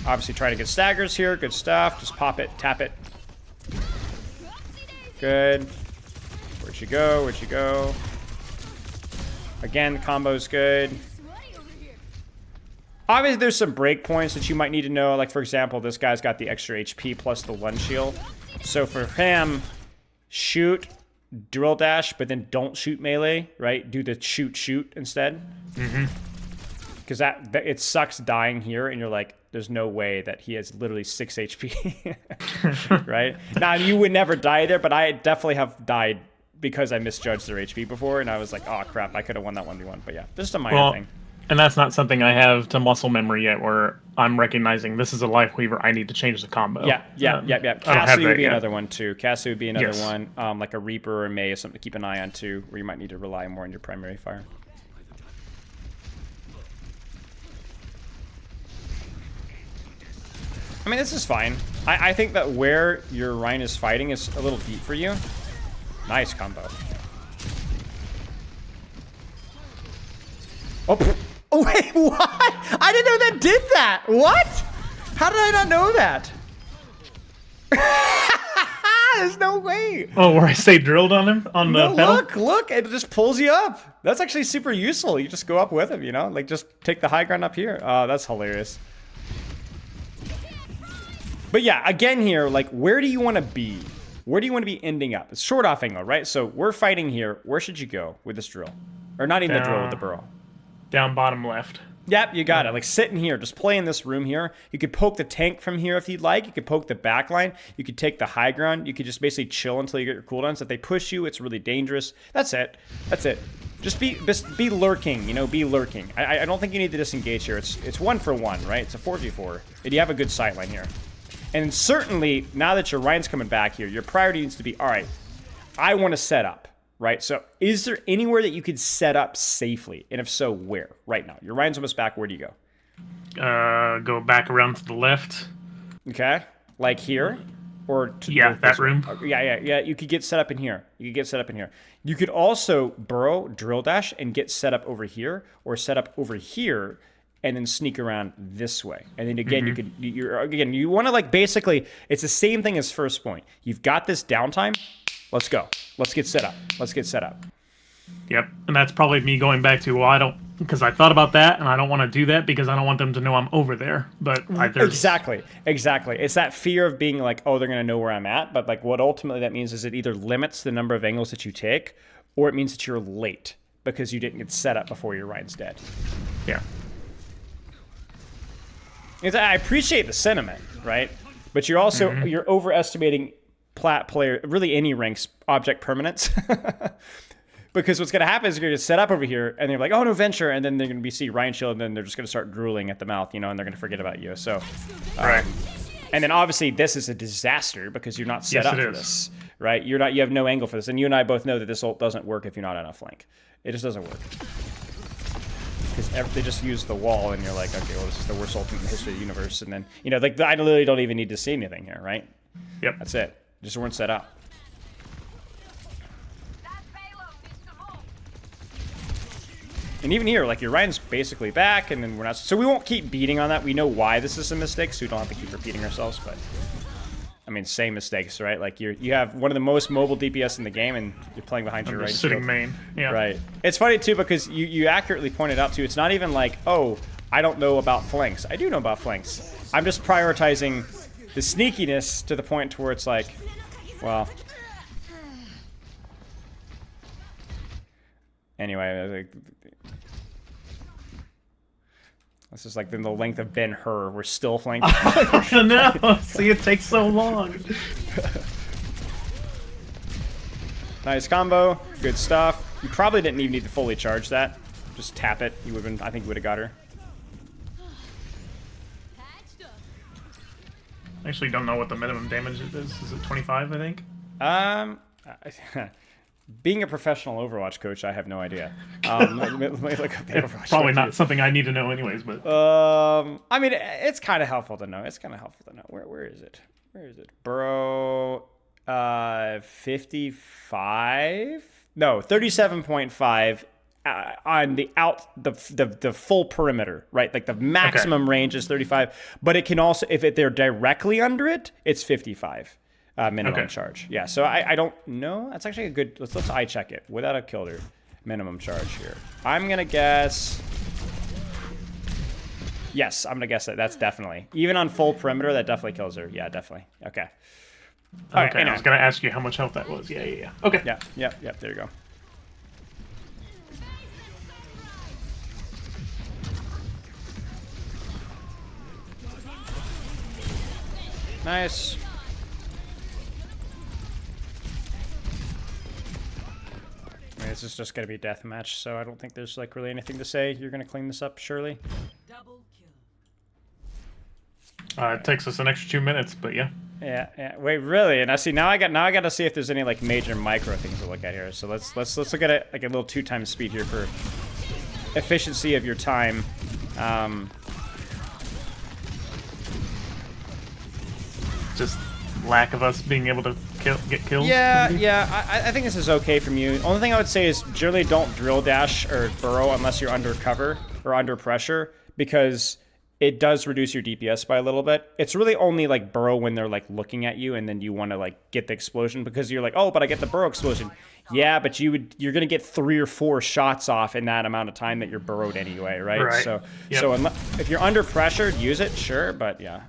Obviously trying to get staggers here, good stuff. Just pop it, tap it. Good. Where'd you go? Where'd you go? Again, combo's good. Obviously, there's some breakpoints that you might need to know. Like, for example, this guy's got the extra HP plus the lunge shield. So for him, shoot, drill dash, but then don't shoot melee, right? Do the shoot instead. Mm-hmm. Because that it sucks dying here, and you're like, there's no way that he has literally 6 HP, right? Now, you would never die there, but I definitely have died because I misjudged their HP before, and I was like, oh, crap, I could have won that 1v1. But yeah, just a minor thing. And that's not something I have to muscle memory yet, where I'm recognizing this is a Life Weaver, I need to change the combo. Yeah. Cassie would be another one, too. Cassie would be another one, like a Reaper or May is something to keep an eye on, too, where you might need to rely more on your primary fire. I mean, this is fine. I think that where your Rhine is fighting is a little deep for you. Nice combo. Oh, oh wait, what? I didn't know that did that. What? How did I not know that? There's no way. Oh, where I stay drilled on him on the pedal? Look, it just pulls you up. That's actually super useful. You just go up with him, you know? Like, just take the high ground up here. Oh, that's hilarious. But yeah, again here, like, where do you want to be? Where do you want to be ending up? It's short off angle, right? So we're fighting here. Where should you go with this drill? Or not even the drill, with the burrow. Down bottom left. Yep, you got it. Like, sit in here. Just play in this room here. You could poke the tank from here if you'd like. You could poke the back line. You could take the high ground. You could just basically chill until you get your cooldowns. If they push you, it's really dangerous. That's it. That's it. Just be lurking, you know, be lurking. I don't think you need to disengage here. It's 1-for-1, right? It's a 4v4. And you have a good sight line here. And certainly, now that your Ryan's coming back here, your priority needs to be, all right, I want to set up, right? So is there anywhere that you could set up safely? And if so, where? Right now. Your Ryan's almost back. Where do you go? Go back around to the left. Okay. Like here? Or to that room. Yeah. You could get set up in here. You could also burrow, drill dash, and get set up over here, or set up over here, and then sneak around this way. And then again, you want to, like, basically, it's the same thing as first point. You've got this downtime. Let's go. Let's get set up. Yep. And that's probably me going back to, well, because I thought about that, and I don't want to do that because I don't want them to know I'm over there. But Exactly. It's that fear of being like, oh, they're going to know where I'm at. But, like, what ultimately that means is it either limits the number of angles that you take, or it means that you're late because you didn't get set up before your Ryan's dead. Yeah. I appreciate the sentiment, right? But you're also you're overestimating plat player, really any rank's object permanence. Because what's going to happen is you're going to set up over here, and they're like, oh, no, Venture, and then they're going to see Ryan Shield, and then they're just going to start drooling at the mouth, you know, and they're going to forget about you. So, right. And then obviously this is a disaster because you're not set up for this, right? You have no angle for this, and you and I both know that this ult doesn't work if you're not on a flank. It just doesn't work. Because they just use the wall, and you're like, okay, well, this is the worst ult in the history of the universe. And then, you know, like, I literally don't even need to see anything here, right? Yep. That's it. Just weren't set up. And even here, like, your Ryan's basically back, and then we're not... So we won't keep beating on that. We know why this is a mistake, so we don't have to keep repeating ourselves, but... I mean, same mistakes, right? Like, you have one of the most mobile DPS in the game, and you're playing behind your Ryan. Sitting main, yeah. Right. It's funny, too, because you accurately pointed out, too, it's not even like, oh, I don't know about flanks. I do know about flanks. I'm just prioritizing the sneakiness to the point to where it's like, well... Anyway, this is like the length of Ben-Hur. We're still flanking. No, see, it takes so long. Nice combo. Good stuff. You probably didn't even need to fully charge that. Just tap it. You would have been, I think you would have got her. I actually don't know what the minimum damage is. Is it 25, I think? Being a professional Overwatch coach, I have no idea. Let me look up the Overwatch probably coach. not something I need to know anyways, but... I mean, it's kind of helpful to know. Where is it? Bro, 55? No, 37.5 on the full perimeter, right? Like the maximum range is 35, but it can also, if they're directly under it, it's 55. Minimum charge. Yeah, so I don't know. That's actually a good... Let's eye check it without a killer. Minimum charge here. I'm going to guess... Yes, I'm going to guess that. That's definitely... Even on full perimeter, that definitely kills her. Yeah, definitely. Okay. All right, anyway. I was going to ask you how much health that was. Yeah. Okay. Yeah, there you go. Nice. I mean, this is just gonna be a death match, so I don't think there's like really anything to say. You're gonna clean this up, surely. It takes us an extra 2 minutes, but yeah. Yeah. Wait, really? And I see now. I got to see if there's any like major micro things to look at here. So let's look at it like a little 2x speed here for efficiency of your time. Just lack of us being able to get kills. Yeah. I think this is okay from you. Only thing I would say is generally don't drill dash or burrow unless you're under cover or under pressure, because it does reduce your DPS by a little bit. It's really only like burrow when they're like looking at you and then you want to like get the explosion, because you're like, oh, but I get the burrow explosion. Yeah, but you're gonna get 3 or 4 shots off in that amount of time that you're burrowed anyway, right? So if you're under pressure, use it, sure, but yeah.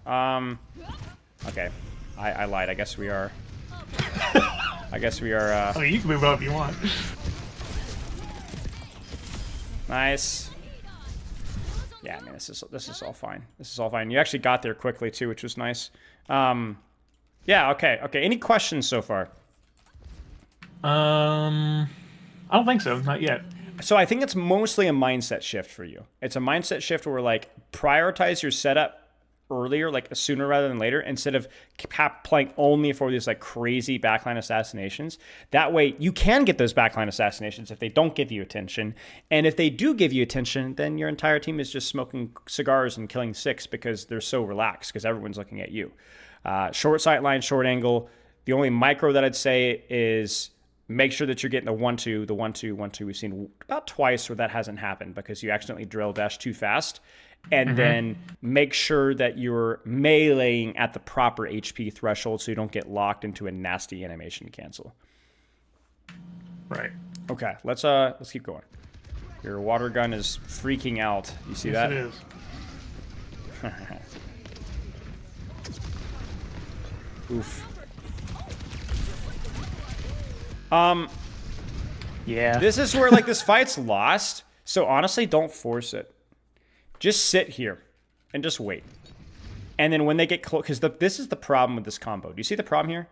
Okay, I lied. I guess we are. Oh, you can move up if you want. Nice. Yeah, I mean, this is all fine. This is all fine. You actually got there quickly too, which was nice. Yeah. Okay. Any questions so far? I don't think so. Not yet. So I think it's mostly a mindset shift for you. It's a mindset shift where like prioritize your setup earlier, like sooner rather than later, instead of playing only for these like crazy backline assassinations. That way you can get those backline assassinations if they don't give you attention. And if they do give you attention, then your entire team is just smoking cigars and killing 6 because they're so relaxed because everyone's looking at you. Short sight line, short angle. The only micro that I'd say is make sure that you're getting the 1-2, the 1-2, 1-2. We've seen about twice where that hasn't happened because you accidentally drill dash too fast. And then make sure that you're meleeing at the proper HP threshold so you don't get locked into a nasty animation cancel. Right. Okay, let's keep going. Your water gun is freaking out. You see that? Yes, it is. Oof. Yeah. This is where like this fight's lost. So honestly, don't force it. Just sit here and just wait. And then when they get close, because this is the problem with this combo. Do you see the problem here?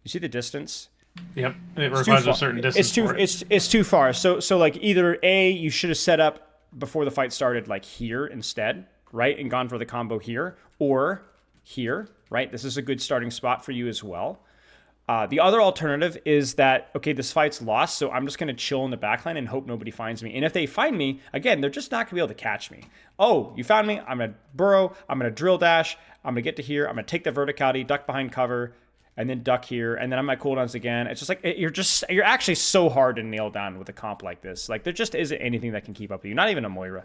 You see the distance? Yep. It requires a certain distance. It's too far. So like either A, you should have set up before the fight started like here instead, right? And gone for the combo here, or here, right? This is a good starting spot for you as well. The other alternative is that, okay, this fight's lost, so I'm just going to chill in the backline and hope nobody finds me. And if they find me, again, they're just not going to be able to catch me. Oh, you found me. I'm going to burrow. I'm going to drill dash. I'm going to get to here. I'm going to take the verticality, duck behind cover, and then duck here. And then I'm at cooldowns again. It's just like, you're actually so hard to nail down with a comp like this. Like, there just isn't anything that can keep up with you. Not even a Moira.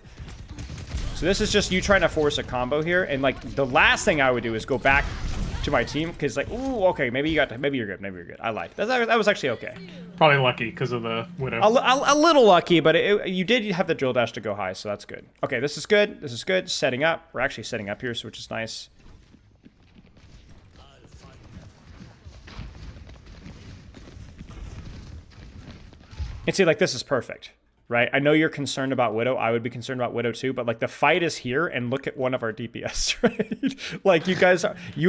So this is just you trying to force a combo here. And, like, the last thing I would do is go back to my team, because like, ooh, okay, maybe you're good, maybe you're good. I lied. That was actually okay. Probably lucky because of the widow. A little lucky, but you did have the drill dash to go high, so that's good. Okay, this is good. Setting up. We're actually setting up here, so which is nice. And see, like, this is perfect, right? I know you're concerned about Widow. I would be concerned about Widow too, but like the fight is here, and look at one of our DPS, right? Like you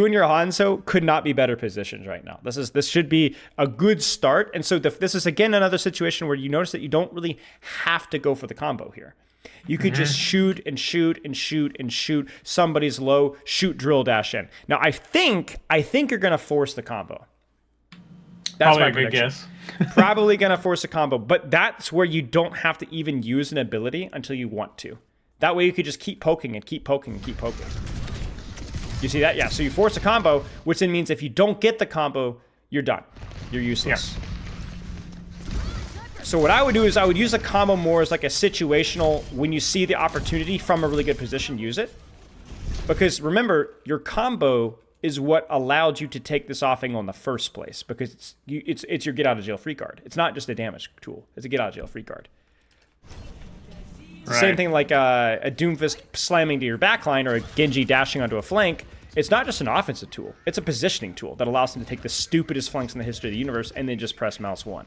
and your Hanzo could not be better positioned right now. This should be a good start. And so this is again another situation where you notice that you don't really have to go for the combo here. You could just shoot and shoot and shoot and shoot. Somebody's low, shoot drill dash in. Now I think you're gonna force the combo. That's probably my a good prediction. guess. Probably gonna force a combo, but that's where you don't have to even use an ability until you want to. That way you could just keep poking and keep poking and keep poking. You see that? Yeah, so you force a combo, which then means if you don't get the combo, you're done. You're useless. Yeah. So what I would do is I would use a combo more as like a situational, when you see the opportunity from a really good position, use it. Because remember, your combo is what allowed you to take this off angle in the first place, because it's your get out of jail free card. It's not just a damage tool. It's a get out of jail free card. It's the same thing like a Doomfist slamming to your backline or a Genji dashing onto a flank. It's not just an offensive tool. It's a positioning tool that allows them to take the stupidest flanks in the history of the universe and then just press mouse 1.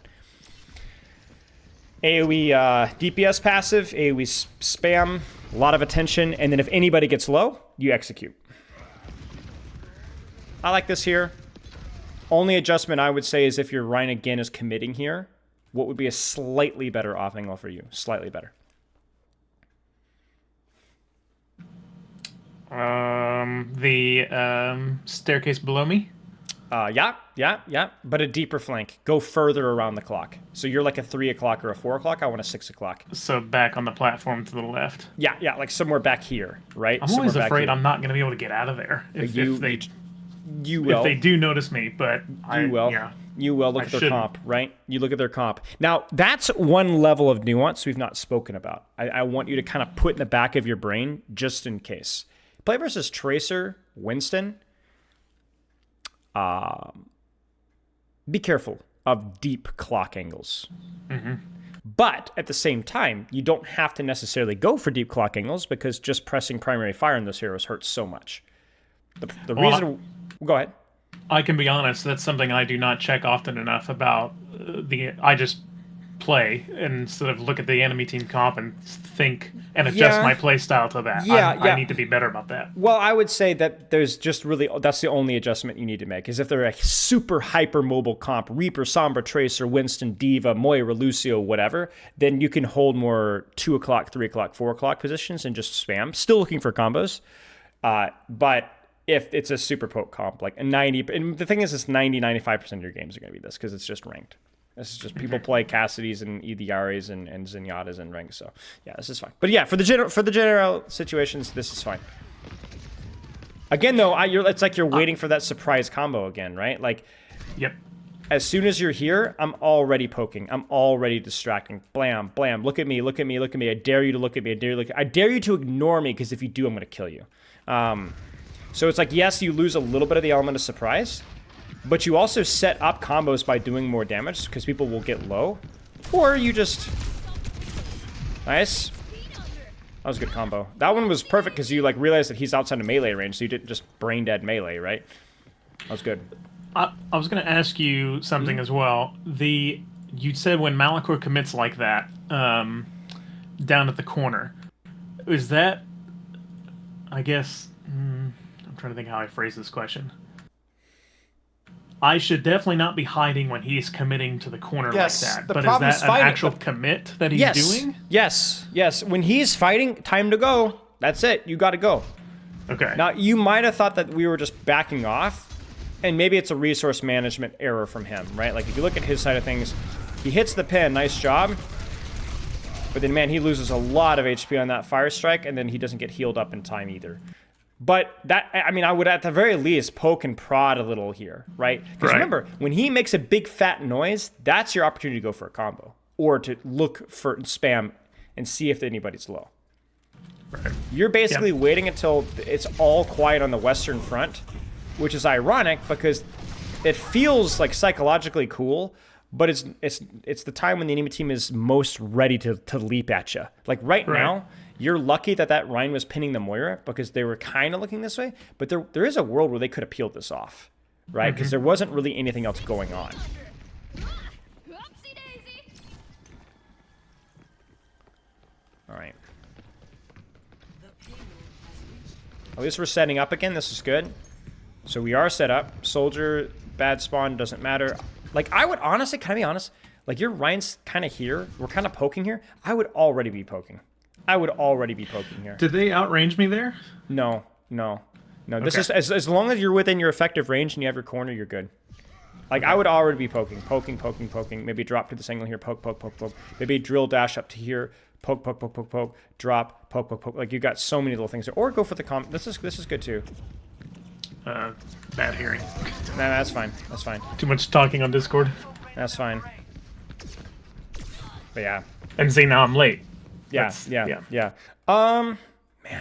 AoE DPS passive, AoE spam, a lot of attention, and then if anybody gets low, you execute. I like this here. Only adjustment I would say is if your Rhine again is committing here, what would be a slightly better off angle for you? Slightly better. The staircase below me. Yeah. But a deeper flank. Go further around the clock. So you're like a 3 o'clock or a 4 o'clock. I want a 6 o'clock. So back on the platform to the left. Yeah, like somewhere back here, right? I'm somewhere always afraid here. I'm not going to be able to get out of there if they will. If they do notice me, but you will. Yeah, you will look at their shouldn't. comp, right? You look at their comp. Now, that's one level of nuance we've not spoken about. I want you to kind of put in the back of your brain just in case. Play versus Tracer, Winston. Be careful of deep clock angles. Mm-hmm. But at the same time, you don't have to necessarily go for deep clock angles because just pressing primary fire on those heroes hurts so much. The reason... Go ahead. I can be honest, that's something I do not check often enough about I just play instead of look at the enemy team comp and think and adjust my play style to that. I need to be better about that. Well, I would say that there's just really, that's the only adjustment you need to make, is if they're a super hyper mobile comp, Reaper, Sombra, Tracer, Winston, Diva, Moira, Lucio, whatever, then you can hold more 2 o'clock, 3 o'clock, 4 o'clock positions and just spam. Still looking for combos. But if it's a super poke comp, like a 90, and the thing is, it's 95% of your games are going to be this because it's just ranked. This is just people play Cassidy's and EDRs and Zenyatta's and ranked, so yeah, this is fine. But yeah, for the general situations, this is fine. Again, though, it's like you're waiting for that surprise combo again, right? Like, yep. As soon as you're here, I'm already poking. I'm already distracting. Blam, blam. Look at me. Look at me. Look at me. I dare you to look at me. I dare you to ignore me because if you do, I'm going to kill you. So it's like, yes, you lose a little bit of the element of surprise, but you also set up combos by doing more damage because people will get low. Or you just... Nice. That was a good combo. That one was perfect because you like realized that he's outside of melee range, so you didn't just brain dead melee, right? That was good. I was going to ask you something as well. You said when Malachor commits like that, down at the corner, is that, I guess, I'm trying to think how I phrase this question. I should definitely not be hiding when he's committing to the corner like that. But is that an actual commit that he's doing? Yes. When he's fighting, time to go. That's it. You got to go. Okay. Now, you might have thought that we were just backing off, and maybe it's a resource management error from him, right? Like, if you look at his side of things, he hits the pin. Nice job. But then, man, he loses a lot of HP on that fire strike, and then he doesn't get healed up in time either. But that, I mean, I would at the very least poke and prod a little here, right? Because remember, when he makes a big fat noise, that's your opportunity to go for a combo. Or to look for spam and see if anybody's low. Right. You're basically waiting until it's all quiet on the Western Front, which is ironic because it feels like psychologically cool, but it's the time when the enemy team is most ready to leap at you. Like right now, you're lucky that Rhine was pinning the Moira because they were kind of looking this way, but there is a world where they could have peeled this off, right? Because there wasn't really anything else going on. All right. At least we're setting up again. This is good. So we are set up. Soldier, bad spawn, doesn't matter. Like, I would honestly, can I be honest? Like, your Rhine's kind of here. We're kind of poking here. I would already be poking. Did they outrange me there? No. This is as long as you're within your effective range and you have your corner, you're good. Like, I would already be poking. Maybe drop to this angle here, poke. Maybe drill dash up to here, poke, drop, poke. Like, you got so many little things there. Or go for the comp. This is good too. Bad hearing. Nah, that's fine. Too much talking on Discord. That's fine. But yeah. And see, now I'm late. Yeah. Man,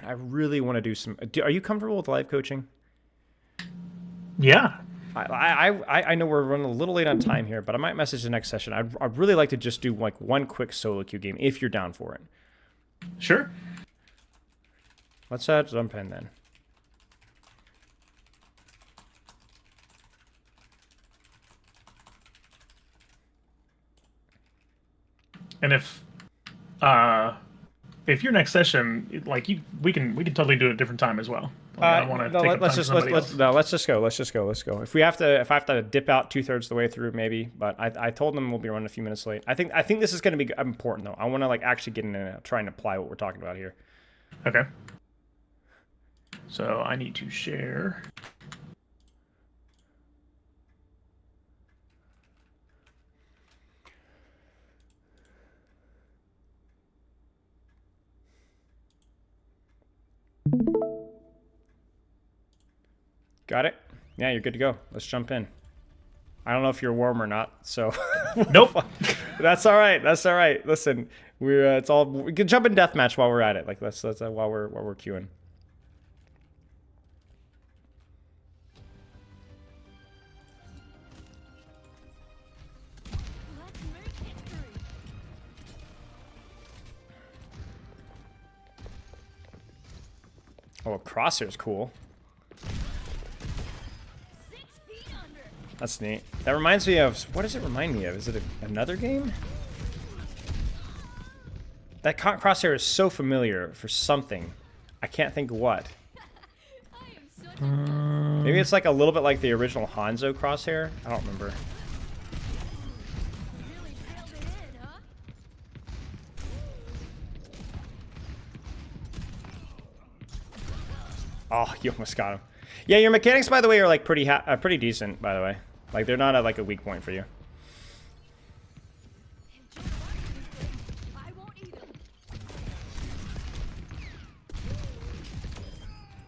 I really want to do some... Are you comfortable with live coaching? Yeah. I know we're running a little late on time here, but I might message the next session. I'd really like to just do like one quick solo queue game if you're down for it. Sure. Let's jump in then. And if your next session, like we can totally do it a different time as well. I don't want to take up time for somebody else. Let's just go. Let's go. If I have to dip out 2/3 the way through, maybe. But I told them we'll be running a few minutes late. I think this is going to be important though. I want to like actually get in and try and apply what we're talking about here. Okay. So I need to share. Got it? Yeah, you're good to go. Let's jump in. I don't know if you're warm or not, so Nope. That's all right. That's all right. Listen, we can jump in deathmatch while we're at it. Like let's while we're queuing. Oh, Crosshair's cool. That's neat. That reminds me of... What does it remind me of? Is it another game? That Crosshair is so familiar for something. I can't think what. Maybe it's like a little bit like the original Hanzo Crosshair? I don't remember. Oh, you almost got him. Yeah, your mechanics, by the way, are like pretty decent, by the way. Like they're not like a weak point for you.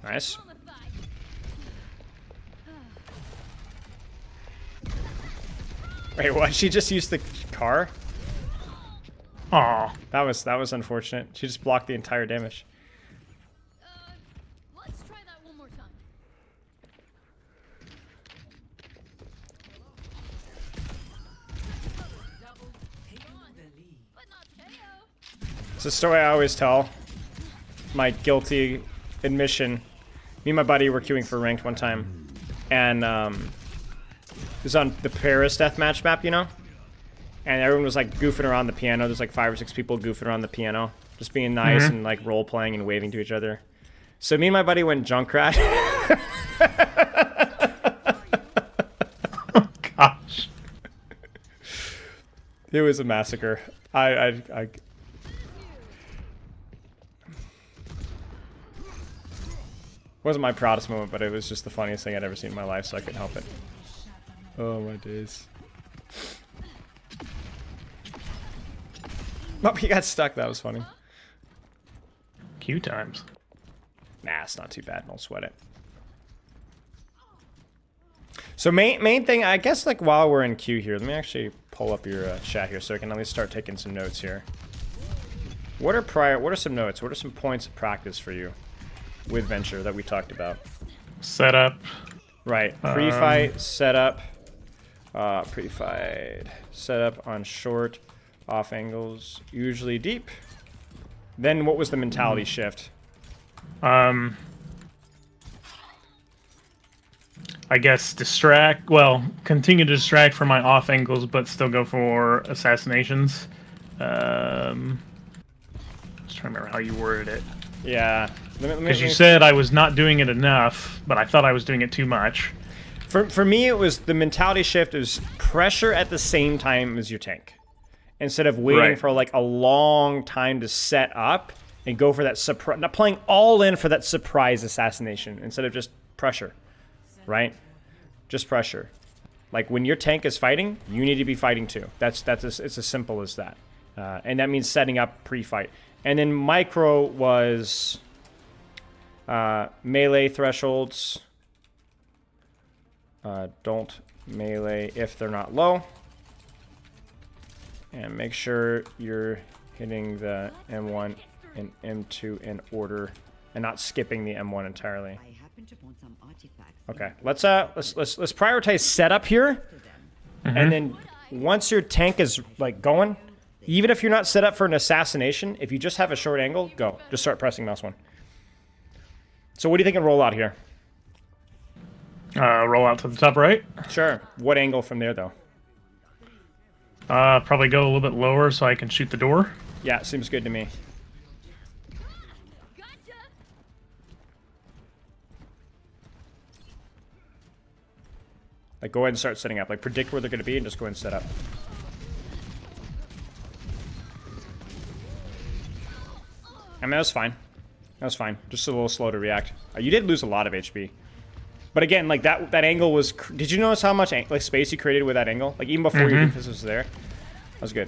Nice. Wait, what? She just used the car? Aw. That was unfortunate. She just blocked the entire damage. Let's try that one more time. But not KO. It's a story I always tell. My guilty admission. Me and my buddy were queuing for ranked one time, and it was on the Paris deathmatch map, you know. And everyone was like goofing around the piano. There's like 5 or 6 people goofing around the piano, just being nice and like role playing and waving to each other. So me and my buddy went Junkrat. Oh gosh. It was a massacre. I wasn't my proudest moment, but it was just the funniest thing I'd ever seen in my life, so I couldn't help it. Oh my days. Oh, he got stuck. That was funny. Queue times. Nah, it's not too bad. Don't sweat it. So main thing, I guess, like while we're in queue here, let me actually pull up your chat here so I can at least start taking some notes here. What are some notes? What are some points of practice for you with Venture that we talked about? Setup. Right. Pre-fight, setup. Pre-fight, setup on short, off angles, usually deep. Then what was the mentality shift? I guess distract. Well, continue to distract from my off angles, but still go for assassinations. Just trying to remember how you worded it. Yeah. Because you said I was not doing it enough, but I thought I was doing it too much. For me, it was the mentality shift is pressure at the same time as your tank. Instead of waiting for like a long time to set up and go for that surprise, not playing all in for that surprise assassination instead of just pressure, right? Just pressure. Like when your tank is fighting, you need to be fighting too. It's as simple as that, and that means setting up pre-fight. And then micro was melee thresholds. Don't melee if they're not low. And make sure you're hitting the M1 and M2 in order and not skipping the M1 entirely. Okay, let's prioritize setup here. And then once your tank is like going, even if you're not set up for an assassination, if you just have a short angle, go. Just start pressing mouse 1. So what do you think of rollout here? Roll out to the top right. Sure. What angle from there, though? Probably go a little bit lower so I can shoot the door. Yeah, seems good to me. Like, go ahead and start setting up. Like, predict where they're going to be and just go ahead and set up. I mean, that was fine. That was fine. Just a little slow to react. You did lose a lot of HP. But again, like, that angle was... Did you notice how much, like, space you created with that angle? Like, even before your defense was there? That was good.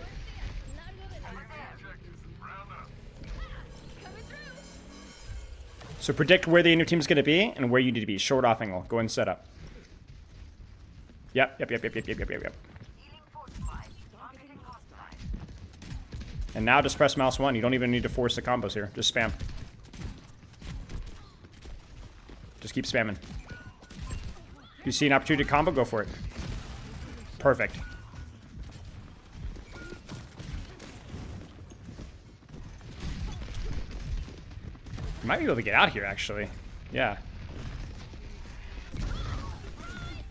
So predict where the enemy team's going to be and where you need to be. Short off angle. Go ahead and set up. Yep. And now just press mouse 1. You don't even need to force the combos here. Just spam. Just keep spamming. If you see an opportunity to combo, go for it. Perfect. You might be able to get out here, actually. Yeah.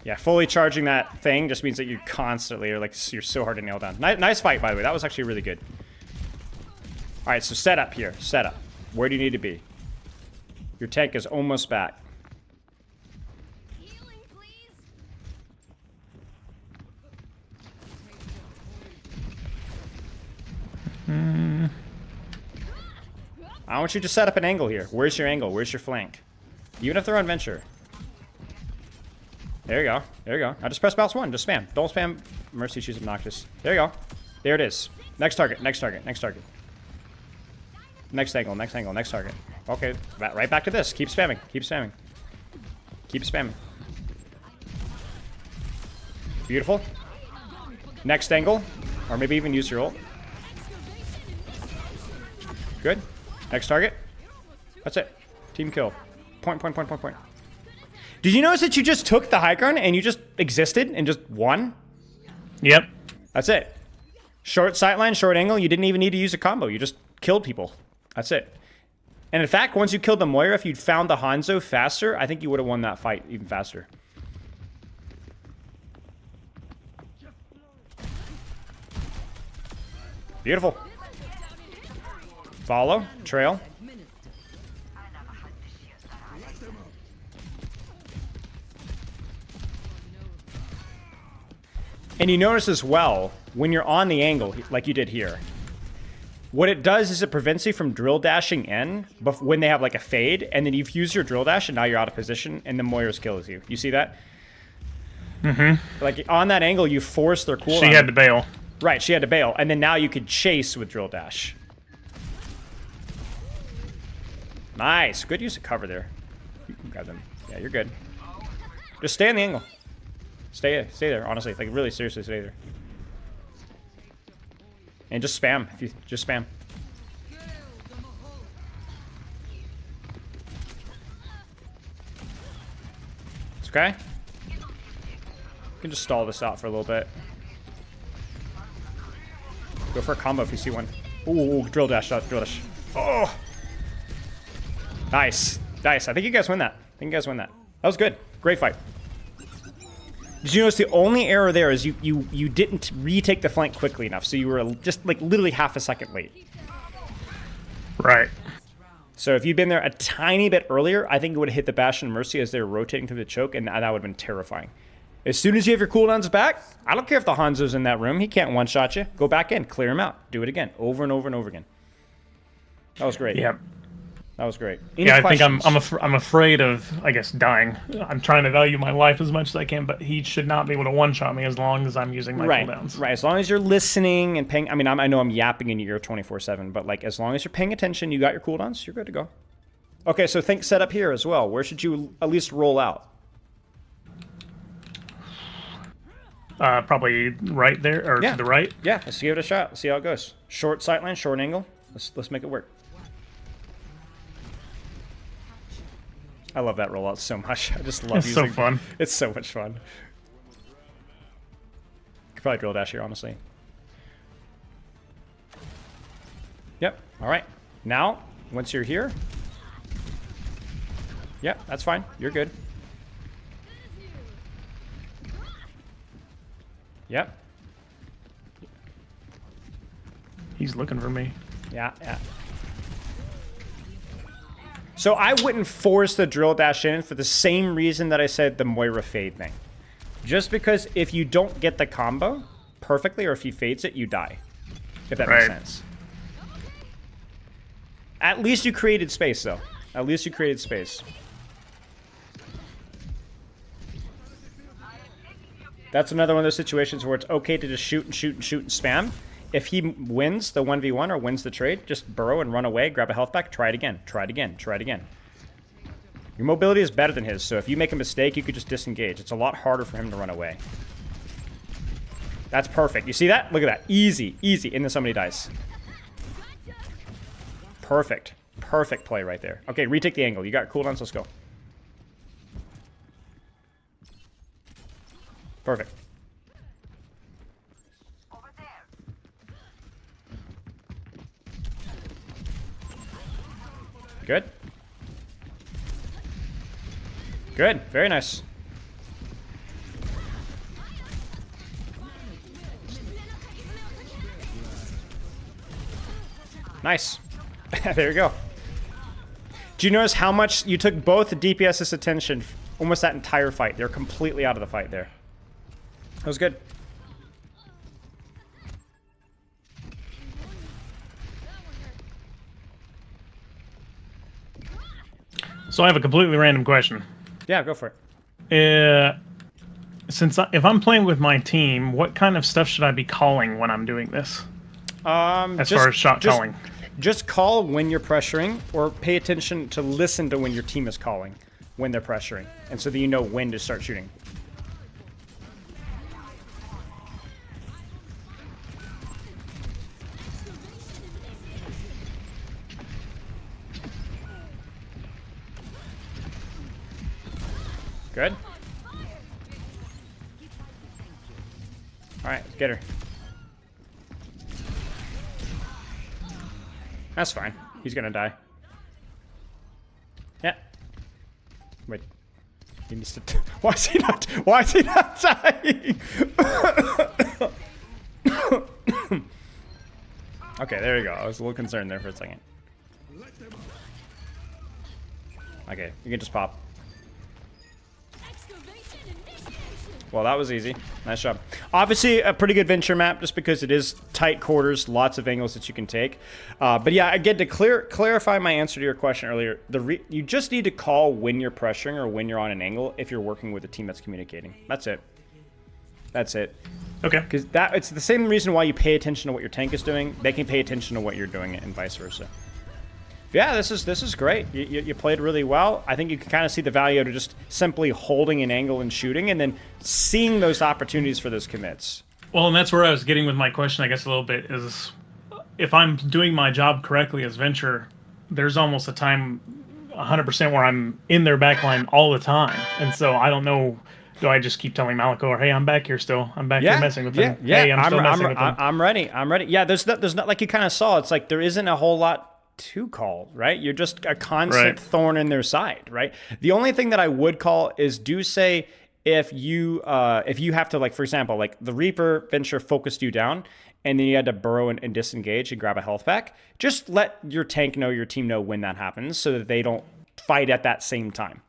Yeah, fully charging that thing just means that you constantly are like, you're so hard to nail down. Nice fight, by the way. That was actually really good. All right, so set up here. Set up. Where do you need to be? Your tank is almost back. Healing, please. I want you to set up an angle here. Where's your angle? Where's your flank? Even if they're on venture. There you go. There you go. Now just press mouse 1. Just spam. Don't spam. Mercy, she's obnoxious. There you go. There it is. Next target. Next target. Next target. Next angle. Next angle. Next target. Okay. Right back to this. Keep spamming. Keep spamming. Keep spamming. Beautiful. Next angle. Or maybe even use your ult. Good. Next target. That's it. Team kill. Point. Did you notice that you just took the high ground and you just existed and just won? Yep. That's it. Short sightline, short angle. You didn't even need to use a combo. You just killed people. That's it. And in fact, once you killed the Moira, if you'd found the Hanzo faster, I think you would have won that fight even faster. Beautiful. Follow. Trail. And you notice as well, when you're on the angle, like you did here, what it does is it prevents you from drill dashing in when they have like a fade, and then you've used your drill dash, and now you're out of position, and the Moira's kills you. You see that? Mm-hmm. Like, on that angle, you force their cooldown. She had to bail. Right, she had to bail. And then now you could chase with drill dash. Nice. Good use of cover there. You can grab them. Yeah, you're good. Just stay on the angle. Stay there, honestly. Like, really, seriously, stay there. And just spam. If you just spam. It's okay. You can just stall this out for a little bit. Go for a combo if you see one. Ooh, drill dash, drill dash. Oh! Nice. Nice. I think you guys win that. That was good. Great fight. Did you notice the only error there is you didn't retake the flank quickly enough, so you were just like literally half a second late. Right. So if you'd been there a tiny bit earlier, I think it would have hit the Bastion and Mercy as they were rotating through the choke, and that would have been terrifying. As soon as you have your cooldowns back, I don't care if the Hanzo's in that room. He can't one-shot you. Go back in, clear him out. Do it again, over and over and over again. That was great. Yep. That was great. Any yeah, questions? I think I'm afraid of, I guess, dying. I'm trying to value my life as much as I can, but he should not be able to one-shot me as long as I'm using my cooldowns. Right, as long as you're listening and paying... I mean, I know I'm yapping in your ear 24/7, but like as long as you're paying attention, you got your cooldowns, you're good to go. Okay, so think setup here as well. Where should you at least roll out? Probably right there, or to the right. Yeah, let's give it a shot. Let's see how it goes. Short sightline, short angle. Let's make it work. I love that rollout so much. I just love using it. It's so fun. It's so much fun. Could probably drill dash here, honestly. Yep. All right. Now, once you're here. Yep, that's fine. You're good. Yep. He's looking for me. Yeah. So I wouldn't force the drill dash in for the same reason that I said the Moira fade thing. Just because if you don't get the combo perfectly, or if he fades it, you die. If that makes sense. At least you created space, though. At least you created space. That's another one of those situations where it's okay to just shoot and shoot and shoot and spam. If he wins the 1v1 or wins the trade, just burrow and run away, grab a health back, try it again, try it again, try it again. Your mobility is better than his, so if you make a mistake, you could just disengage. It's a lot harder for him to run away. That's perfect. You see that? Look at that. Easy, easy. And then somebody dies. Perfect. Perfect play right there. Okay, retake the angle. You got cooldowns. Let's go. Perfect. Good. Good. Very nice. Nice. There you go. Do you notice how much you took both the DPS's attention almost that entire fight? They're completely out of the fight there. That was good. So I have a completely random question. Yeah, go for it. If I'm playing with my team, what kind of stuff should I be calling when I'm doing this? As far as shot calling. Just call when you're pressuring, or pay attention to listen to when your team is calling when they're pressuring, and so that you know when to start shooting. Good. All right, get her. That's fine. He's gonna die. Yeah. Wait. He needs to. Why is he not? Why is he not dying? Okay, there we go. I was a little concerned there for a second. Okay, you can just pop. Well, that was easy. Nice job. Obviously, a pretty good venture map, just because it is tight quarters, lots of angles that you can take. But yeah, again, to clarify my answer to your question earlier, you just need to call when you're pressuring or when you're on an angle if you're working with a team that's communicating. That's it. That's it. Okay. Because it's the same reason why you pay attention to what your tank is doing. They can pay attention to what you're doing, and vice versa. Yeah, this is great. You played really well. I think you can kind of see the value of just simply holding an angle and shooting, and then seeing those opportunities for those commits. Well, and that's where I was getting with my question, I guess, a little bit, is if I'm doing my job correctly as Venture, there's almost a time, 100%, where I'm in their backline all the time. And so I don't know, do I just keep telling Malachor, hey, I'm back here still. I'm back here messing with them. Yeah, hey, I'm still messing with them. I'm ready. I'm ready. Yeah, there's not, like you kind of saw, it's like there isn't a whole lot to call, right? You're just a constant thorn in their side, right? The only thing that I would call is do say if you have to, like, for example, like the Reaper Venture focused you down and then you had to burrow and disengage and grab a health back, just let your tank know, your team know when that happens so that they don't fight at that same time.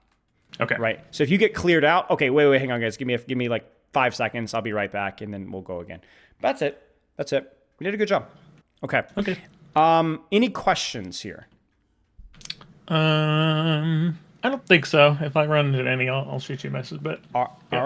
Okay. Right? So if you get cleared out, okay, wait, hang on, guys. Give me like 5 seconds. I'll be right back, and then we'll go again. That's it. That's it. We did a good job. Okay. Okay. Any questions here? I don't think so. If I run into any, I'll shoot you a message. But All right.